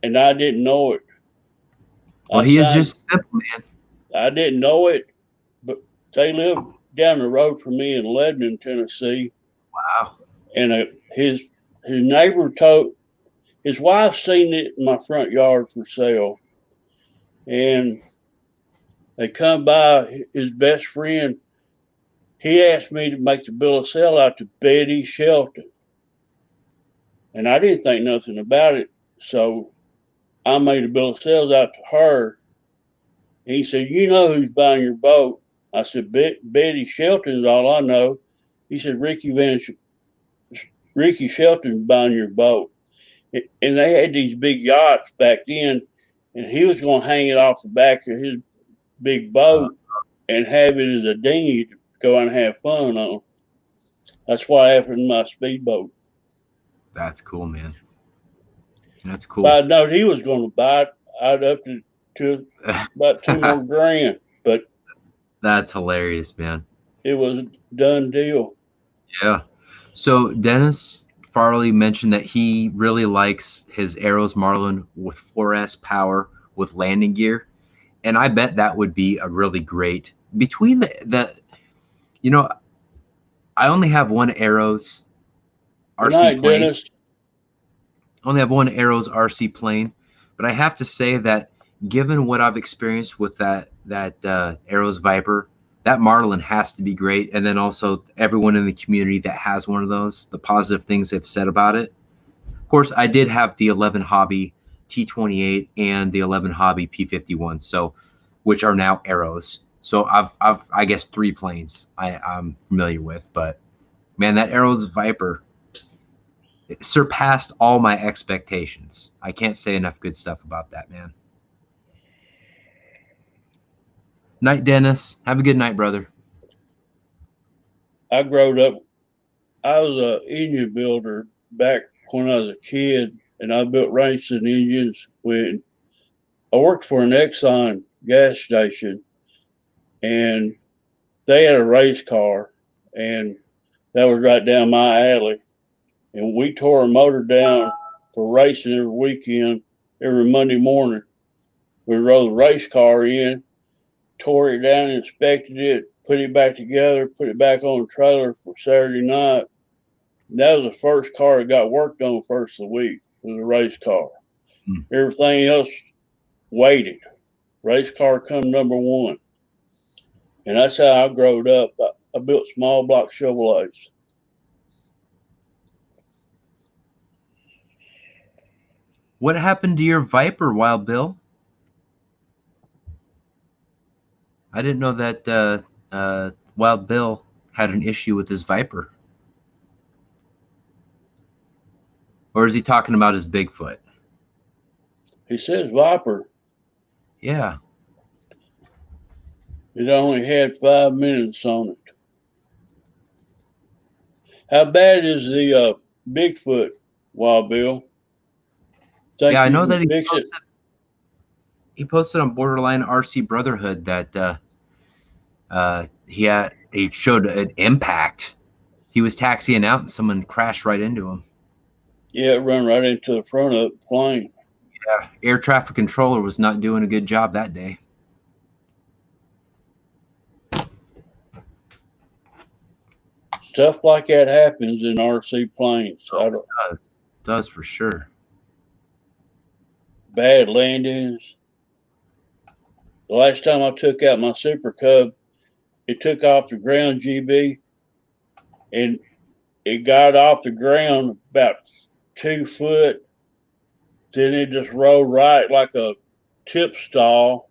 [SPEAKER 1] And I didn't know it.
[SPEAKER 2] Well, he is just simple, man.
[SPEAKER 1] I didn't know it, but they lived down the road from me in Lebanon, Tennessee.
[SPEAKER 2] Wow.
[SPEAKER 1] And his neighbor told his wife seen it in my front yard for sale. And they come by, his best friend, he asked me to make the bill of sale out to Betty Shelton. And I didn't think nothing about it. So I made a bill of sales out to her. And he said, "You know who's buying your boat?" I said, "Betty Shelton's all I know." He said, Ricky Shelton's buying your boat. And they had these big yachts back then, and he was going to hang it off the back of his big boat and have it as a dinghy to go and have fun on. That's what happened to my speedboat.
[SPEAKER 2] That's cool, man. That's cool.
[SPEAKER 1] But I know he was going to buy it. I'd up to about $2 more grand, but
[SPEAKER 2] that's hilarious, man.
[SPEAKER 1] It was a done deal.
[SPEAKER 2] Yeah. So Dennis Farley mentioned that he really likes his Arrows Marlin with 4S power with landing gear. And I bet that would be a really great between the you know, I only have one Arrows RC plane.
[SPEAKER 1] Dennis.
[SPEAKER 2] I only have one Arrows RC plane, but I have to say that given what I've experienced with that Arrows Viper, that Marlin has to be great. And then also everyone in the community that has one of those, the positive things they've said about it. Of course, I did have the 11 Hobby T28 and the 11 Hobby P51, so which are now Arrows. So I've I guess 3 planes I'm familiar with, but man, that Arrows Viper, it surpassed all my expectations. I can't say enough good stuff about that, man. Night, Dennis. Have a good night, brother.
[SPEAKER 1] I growed up. I was an engine builder back when I was a kid. and I built racing engines when I worked for an Exxon gas station, and they had a race car, and that was right down my alley. And we tore a motor down for racing every weekend, every Monday morning. We rode the race car in, tore it down, inspected it, put it back together, put it back on the trailer for Saturday night. And that was the first car that got worked on first of the week. It was a race car. Everything else waited. Race car come number one. And that's how I growed up. I built small block Chevrolets.
[SPEAKER 2] What happened to your Viper, Wild Bill? I didn't know that Wild Bill had an issue with his Viper. Or is he talking about his Bigfoot?
[SPEAKER 1] He says Viper.
[SPEAKER 2] Yeah.
[SPEAKER 1] It only had 5 minutes on it. How bad is the Bigfoot, Wild Bill?
[SPEAKER 2] Yeah, I know that he posted on Borderline RC Brotherhood that he showed an impact. He was taxiing out and someone crashed right into him.
[SPEAKER 1] Yeah, it ran right into the front of the plane.
[SPEAKER 2] Yeah, air traffic controller was not doing a good job that day.
[SPEAKER 1] Stuff like that happens in RC planes.
[SPEAKER 2] It does for sure.
[SPEAKER 1] Bad landings. The last time I took out my Super Cub, it took off the ground, GB, and it got off the ground about 2 foot. Then it just rolled right like a tip stall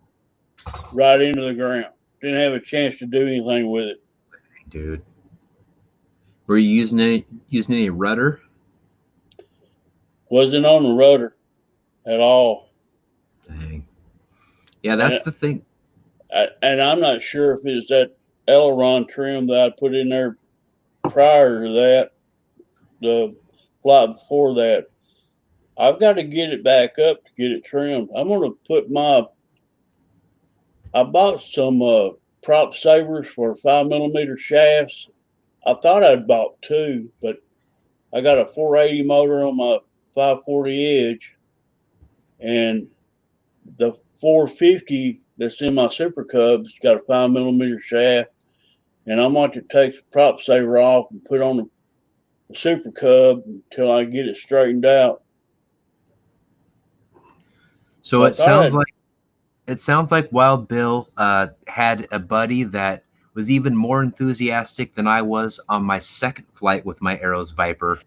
[SPEAKER 1] right into the ground. Didn't have a chance to do anything with it.
[SPEAKER 2] Dude. Were you using any rudder?
[SPEAKER 1] Wasn't on the rudder at all.
[SPEAKER 2] Dang. Yeah, that's the thing.
[SPEAKER 1] And I'm not sure if it's that aileron trim that I put in there prior to that, the flight before that. I've got to get it back up to get it trimmed. I'm going to put I bought some prop savers for 5mm shafts. I thought I'd bought 2, but I got a 480 motor on my 540 Edge, and the 450 that's in my Super Cub's got a 5mm shaft, and I'm going to take the prop saver off and put on the Super Cub until I get it straightened out.
[SPEAKER 2] So it sounds like Wild Bill had a buddy that was even more enthusiastic than I was on my second flight with my Arrows Viper.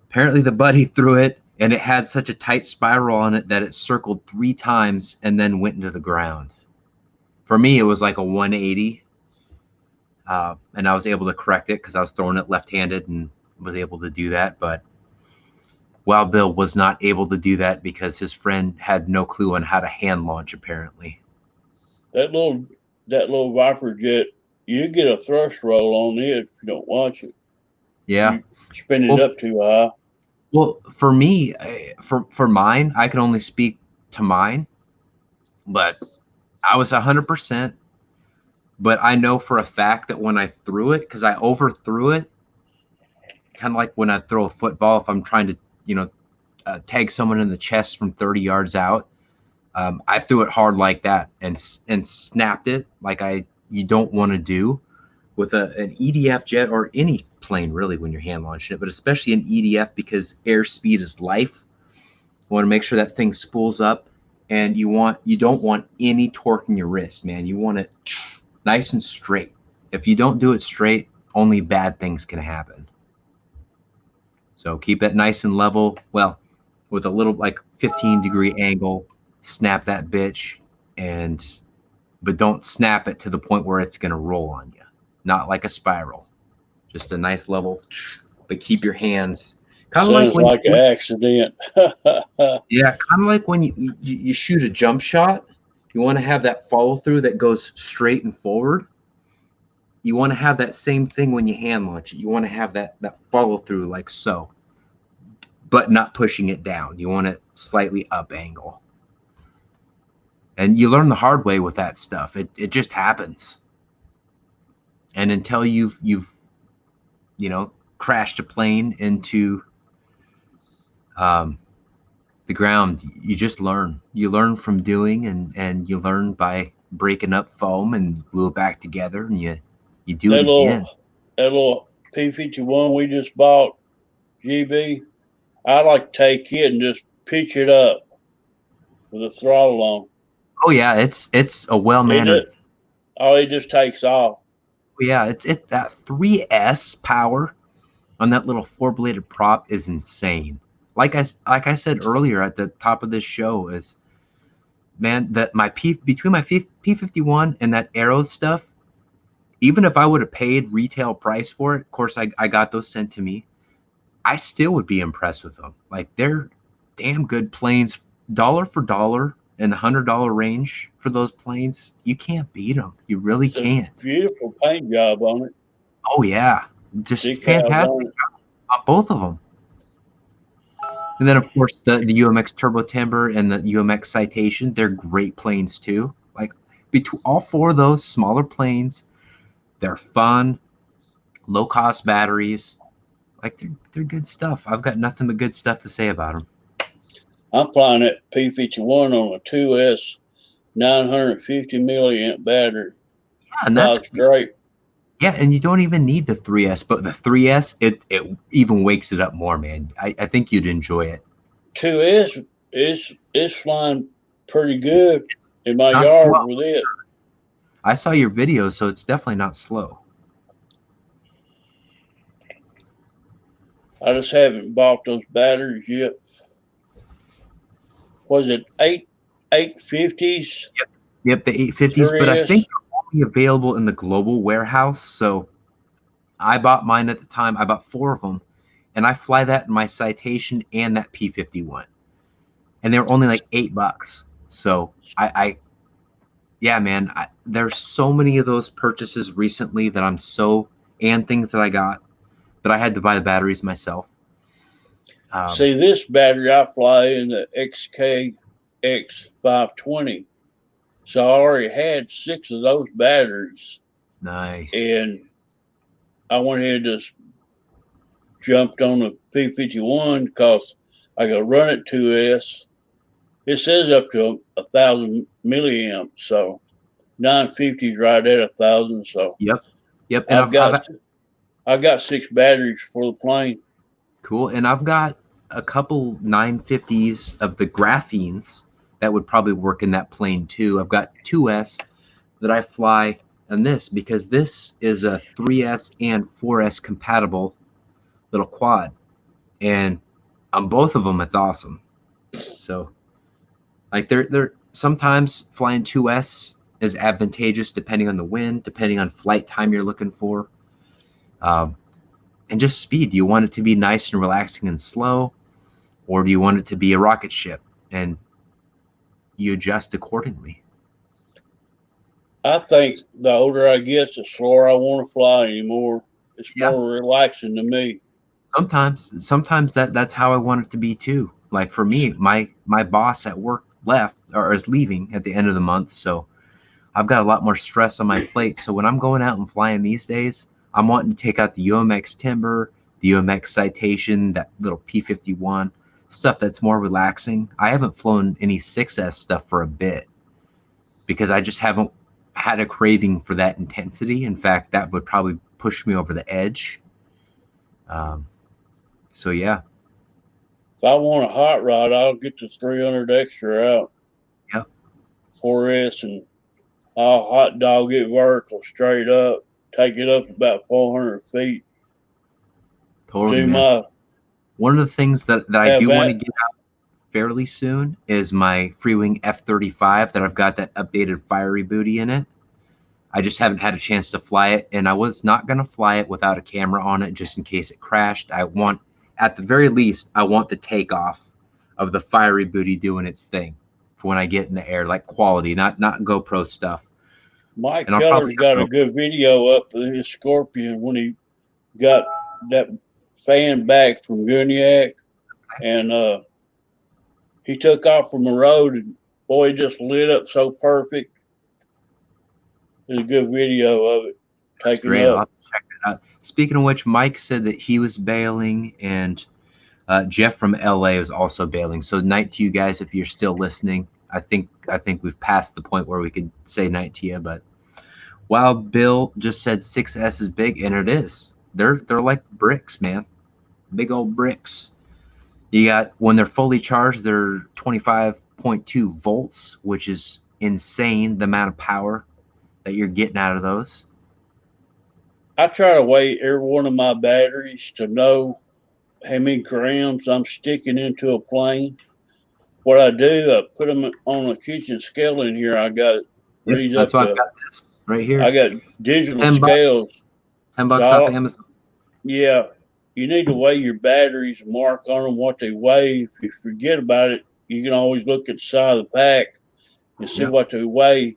[SPEAKER 2] Apparently the buddy threw it, and it had such a tight spiral on it that it circled 3 times and then went into the ground. For me, it was like a 180, and I was able to correct it because I was throwing it left-handed and was able to do that. But Wild Bill was not able to do that because his friend had no clue on how to hand launch, apparently.
[SPEAKER 1] That little Viper jet, you get a thrust roll on it if you don't watch it.
[SPEAKER 2] Yeah.
[SPEAKER 1] You spin it up too high.
[SPEAKER 2] Well, for me, for mine, I can only speak to mine, but I was 100%. But I know for a fact that when I threw it, because I overthrew it, kind of like when I throw a football, if I'm trying to, tag someone in the chest from 30 yards out, I threw it hard like that and snapped it like you don't want to do with an EDF jet or any plane really when you're hand launching it, but especially an EDF because airspeed is life. You want to make sure that thing spools up, and you don't want any torque in your wrist, man. You want it nice and straight. If you don't do it straight, only bad things can happen. So keep it nice and level. Well, with a little like 15-degree angle, snap that bitch, but don't snap it to the point where it's going to roll on you. Not like a spiral, just a nice level, but keep your hands kind of
[SPEAKER 1] like an accident.
[SPEAKER 2] Yeah, kind of like when you shoot a jump shot, you want to have that follow through that goes straight and forward. You want to have that same thing when you hand launch it. You want to have that follow through like so. but not pushing it down. You want it slightly up angle. And you learn the hard way with that stuff. It just happens. And until you've crashed a plane into the ground, you just learn. You learn from doing, and you learn by breaking up foam and glue it back together, and you do it again.
[SPEAKER 1] That little P-51 we just bought, GB, I like to take it and just pitch it up with the throttle on.
[SPEAKER 2] Oh yeah, it's a well-mannered.
[SPEAKER 1] It just takes off.
[SPEAKER 2] Yeah, it's that 3S power on that little 4-bladed prop is insane. Like I said earlier at the top of this show, is, man, that between my P-51 and that Arrow stuff, even if I would have paid retail price for it, of course I got those sent to me, I still would be impressed with them. Like, they're damn good planes, dollar for dollar, in the $100 range for those planes. You can't beat them. You really can't.
[SPEAKER 1] Beautiful paint job on it.
[SPEAKER 2] Oh yeah, just fantastic job on both of them. And then, of course, the UMX Turbo Timber and the UMX Citation, they're great planes too. Like, between all four of those smaller planes, they're fun, low-cost batteries. Like, they're good stuff. I've got nothing but good stuff to say about them.
[SPEAKER 1] I'm flying that P-51 on a 2S 950 milliamp battery.
[SPEAKER 2] Yeah, and that's
[SPEAKER 1] great.
[SPEAKER 2] Yeah, and you don't even need the 3S, but the 3S, it even wakes it up more, man. I think you'd enjoy it.
[SPEAKER 1] 2S is flying pretty good in my yard with it.
[SPEAKER 2] I saw your video, so it's definitely not slow.
[SPEAKER 1] I just haven't bought those batteries yet. Was it 850s?
[SPEAKER 2] Yep, the 850s, but I think they're only available in the global warehouse. So I bought mine at the time. I bought 4 of them, and I fly that in my Citation and that P-51, and they were only like $8. So yeah, man, there's so many of those purchases recently that and things that I got, but I had to buy the batteries myself.
[SPEAKER 1] See, this battery I fly in the XKX 520. So I already had 6 of those batteries.
[SPEAKER 2] Nice.
[SPEAKER 1] And I went ahead and just jumped on the P-51 because I could run it 2S. It says up to 1,000 milliamps. So 950 is right at 1,000. So
[SPEAKER 2] yep. And
[SPEAKER 1] I've got 6 batteries for the plane.
[SPEAKER 2] Cool. And I've got a couple 950s of the graphenes that would probably work in that plane too. I've got 2S that I fly on this because this is a 3S and 4S compatible little quad, and on both of them it's awesome. So, like, they're sometimes flying 2S is advantageous depending on the wind, depending on flight time you're looking for, and just speed. Do you want it to be nice and relaxing and slow, or do you want it to be a rocket ship? And you adjust accordingly.
[SPEAKER 1] I think the older I get, the slower I want to fly anymore. It's more relaxing to me.
[SPEAKER 2] Sometimes that's how I want it to be too. Like, for me, my boss at work left, or is leaving at the end of the month, so I've got a lot more stress on my plate. So when I'm going out and flying these days, I'm wanting to take out the UMX Timber, the UMX Citation, that little P-51, stuff that's more relaxing. I haven't flown any 6S stuff for a bit because I just haven't had a craving for that intensity. In fact, that would probably push me over the edge. So yeah.
[SPEAKER 1] If I want a hot rod, I'll get the 300 extra out.
[SPEAKER 2] Yep.
[SPEAKER 1] 4S, and I'll hot dog it vertical straight up, take it up about 400 feet.
[SPEAKER 2] Totally, man. One of the things that I do want to get out fairly soon is my Freewing F-35 that I've got that updated fiery booty in it. I just haven't had a chance to fly it, and I was not going to fly it without a camera on it just in case it crashed. At the very least, I want the takeoff of the fiery booty doing its thing for when I get in the air, like quality, not GoPro stuff.
[SPEAKER 1] Mike Keller's got a good video up of his Scorpion when he got that fan back from Guniac. and he took off from the road, and boy, it just lit up so perfect. There's a good video of it
[SPEAKER 2] That's
[SPEAKER 1] taken
[SPEAKER 2] great. I'll
[SPEAKER 1] up.
[SPEAKER 2] have to check that out. Speaking of which, Mike said that he was bailing, and Jeff from LA is also bailing. So night to you guys if you're still listening. I think we've passed the point where we could say night to you, but Wild Bill just said 6S is big, and it is. They're like bricks, man. Big old bricks. You got, when they're fully charged, they're 25.2 volts, which is insane, the amount of power that you're getting out of those.
[SPEAKER 1] I try to weigh every one of my batteries to know how many grams I'm sticking into a plane. What I do, I put them on a kitchen scale in here. I got it
[SPEAKER 2] Yep,
[SPEAKER 1] read
[SPEAKER 2] that's
[SPEAKER 1] up
[SPEAKER 2] why I've
[SPEAKER 1] to.
[SPEAKER 2] got this right
[SPEAKER 1] I
[SPEAKER 2] here.
[SPEAKER 1] got digital
[SPEAKER 2] 10 bucks.
[SPEAKER 1] scales.
[SPEAKER 2] 10
[SPEAKER 1] So
[SPEAKER 2] bucks off Amazon.
[SPEAKER 1] yeah, you need to weigh your batteries, mark on them what they weigh. If you forget about it, you can always look at the side of the pack and see
[SPEAKER 2] Yep.
[SPEAKER 1] what they weigh.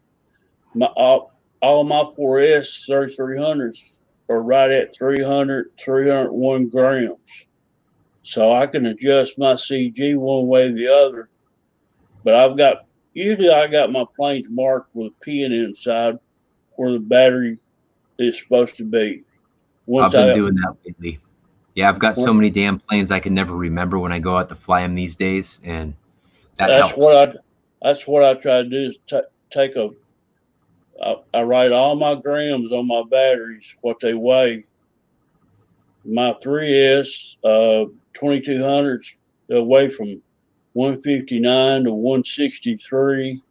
[SPEAKER 1] All my 4S 3300s are right at 301 grams. So I can adjust my CG one way or the other. But usually I got my planes marked with a pin inside where the battery is supposed to be.
[SPEAKER 2] I've
[SPEAKER 1] Once
[SPEAKER 2] been
[SPEAKER 1] I,
[SPEAKER 2] doing that lately. Yeah, I've got so many damn planes I can never remember when I go out to fly them these days, and that
[SPEAKER 1] that's
[SPEAKER 2] helps.
[SPEAKER 1] what I try to do is take I write all my grams on my batteries, what they weigh. My 3S 2200s, they weigh from 159 to 163.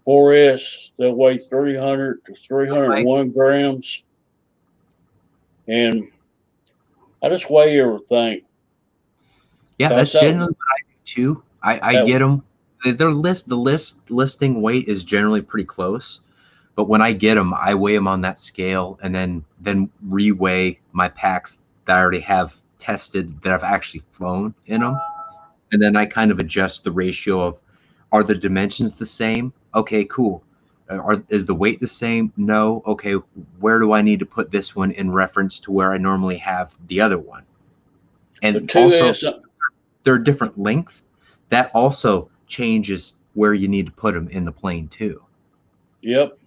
[SPEAKER 1] 4S, they weigh 300 to
[SPEAKER 2] Mike.
[SPEAKER 1] 301 grams. And I just weigh everything.
[SPEAKER 2] Yeah,
[SPEAKER 1] Cause
[SPEAKER 2] that's generally what I do too. I
[SPEAKER 1] that
[SPEAKER 2] get them. The listing weight is generally pretty close, but when I get them, I weigh them on that scale and then reweigh my packs that I already have tested that I've actually flown in them, and then I kind of adjust the ratio of, are the dimensions the same? Okay, cool. Is the weight the same? No. Okay, where do I need to put this one in reference to where I normally have the other one?
[SPEAKER 1] the
[SPEAKER 2] And also,
[SPEAKER 1] 2S,
[SPEAKER 2] they're a different length. That also changes where you need to put them in the plane too.
[SPEAKER 1] yep.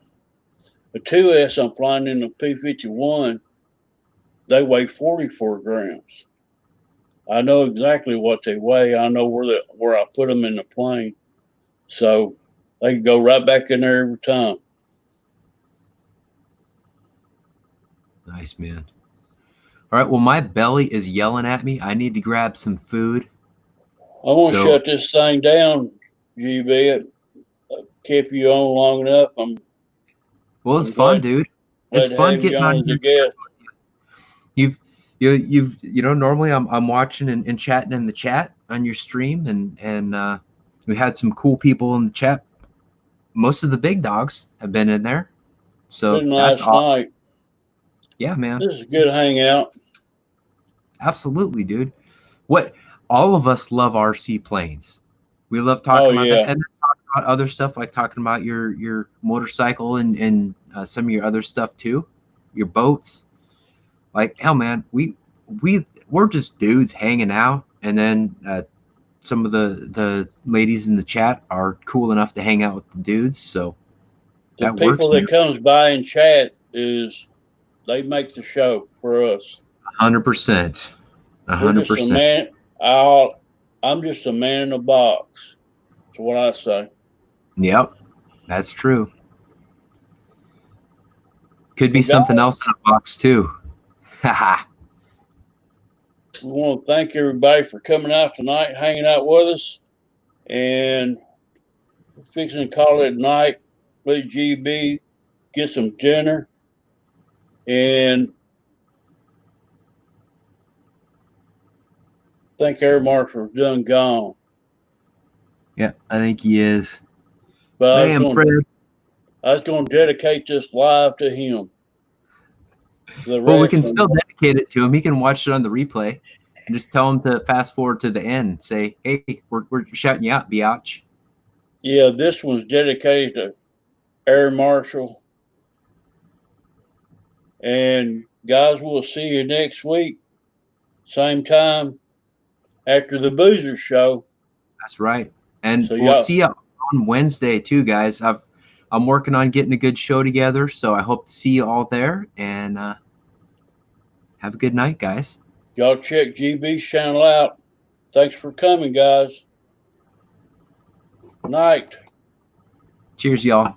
[SPEAKER 1] The 2S I'm flying in the P-51, they weigh 44 grams. I know exactly what they weigh. I know where I put them in the plane. So they can go right back in there every time.
[SPEAKER 2] Nice, man. All right. Well, my belly is yelling at me. I need to grab some food.
[SPEAKER 1] I want to
[SPEAKER 2] So,
[SPEAKER 1] shut this thing down, GB. It kept you on long enough.
[SPEAKER 2] well, it's
[SPEAKER 1] I'm
[SPEAKER 2] fun,
[SPEAKER 1] glad
[SPEAKER 2] dude. It's
[SPEAKER 1] glad to
[SPEAKER 2] fun
[SPEAKER 1] have you
[SPEAKER 2] getting on
[SPEAKER 1] on as
[SPEAKER 2] here.
[SPEAKER 1] a guest.
[SPEAKER 2] Normally I'm watching and chatting in the chat on your stream, and we had some cool people in the chat. Most of the big dogs have been in there, so
[SPEAKER 1] Been
[SPEAKER 2] that's
[SPEAKER 1] last
[SPEAKER 2] awesome.
[SPEAKER 1] night.
[SPEAKER 2] Yeah, man.
[SPEAKER 1] This is a good hangout.
[SPEAKER 2] Absolutely, dude. What, all of us love RC planes. We love
[SPEAKER 1] Oh
[SPEAKER 2] talking about that,
[SPEAKER 1] yeah.
[SPEAKER 2] and talking about other stuff, like talking about your motorcycle and some of your other stuff too, your boats. Like, hell, man, we're just dudes hanging out, and then some of the ladies in the chat are cool enough to hang out with the dudes, so
[SPEAKER 1] The
[SPEAKER 2] that
[SPEAKER 1] people
[SPEAKER 2] works, man.
[SPEAKER 1] that comes by and chat they make the show for us.
[SPEAKER 2] 100%,
[SPEAKER 1] We're just a
[SPEAKER 2] 100%.
[SPEAKER 1] man. I'm just a man in a box. That's what I say.
[SPEAKER 2] Yep, that's true. Could be
[SPEAKER 1] Well, guys,
[SPEAKER 2] something else in a box too. Haha.
[SPEAKER 1] we want to thank everybody for coming out tonight, hanging out with us, and we're fixing to call it night. Let GB get some dinner, and I think Air Marshal's done gone.
[SPEAKER 2] Yeah, I think he is.
[SPEAKER 1] But
[SPEAKER 2] Man, Fred.
[SPEAKER 1] I was going to dedicate this live to him. The
[SPEAKER 2] Well, we can
[SPEAKER 1] wrestling.
[SPEAKER 2] still dedicate it to him. He can watch it on the replay and just tell him to fast forward to the end. Say, hey, we're shouting you out, biatch.
[SPEAKER 1] Yeah, this one's dedicated to Air Marshal. And guys, we'll see you next week. Same time, after the Boozer show.
[SPEAKER 2] That's right. And
[SPEAKER 1] So
[SPEAKER 2] we'll
[SPEAKER 1] y'all,
[SPEAKER 2] see you on Wednesday too, guys. I'm working on getting a good show together, so I hope to see you all there. And have a good night, guys.
[SPEAKER 1] y'all check GB's channel out. Thanks for coming, guys. Night.
[SPEAKER 2] Cheers, y'all.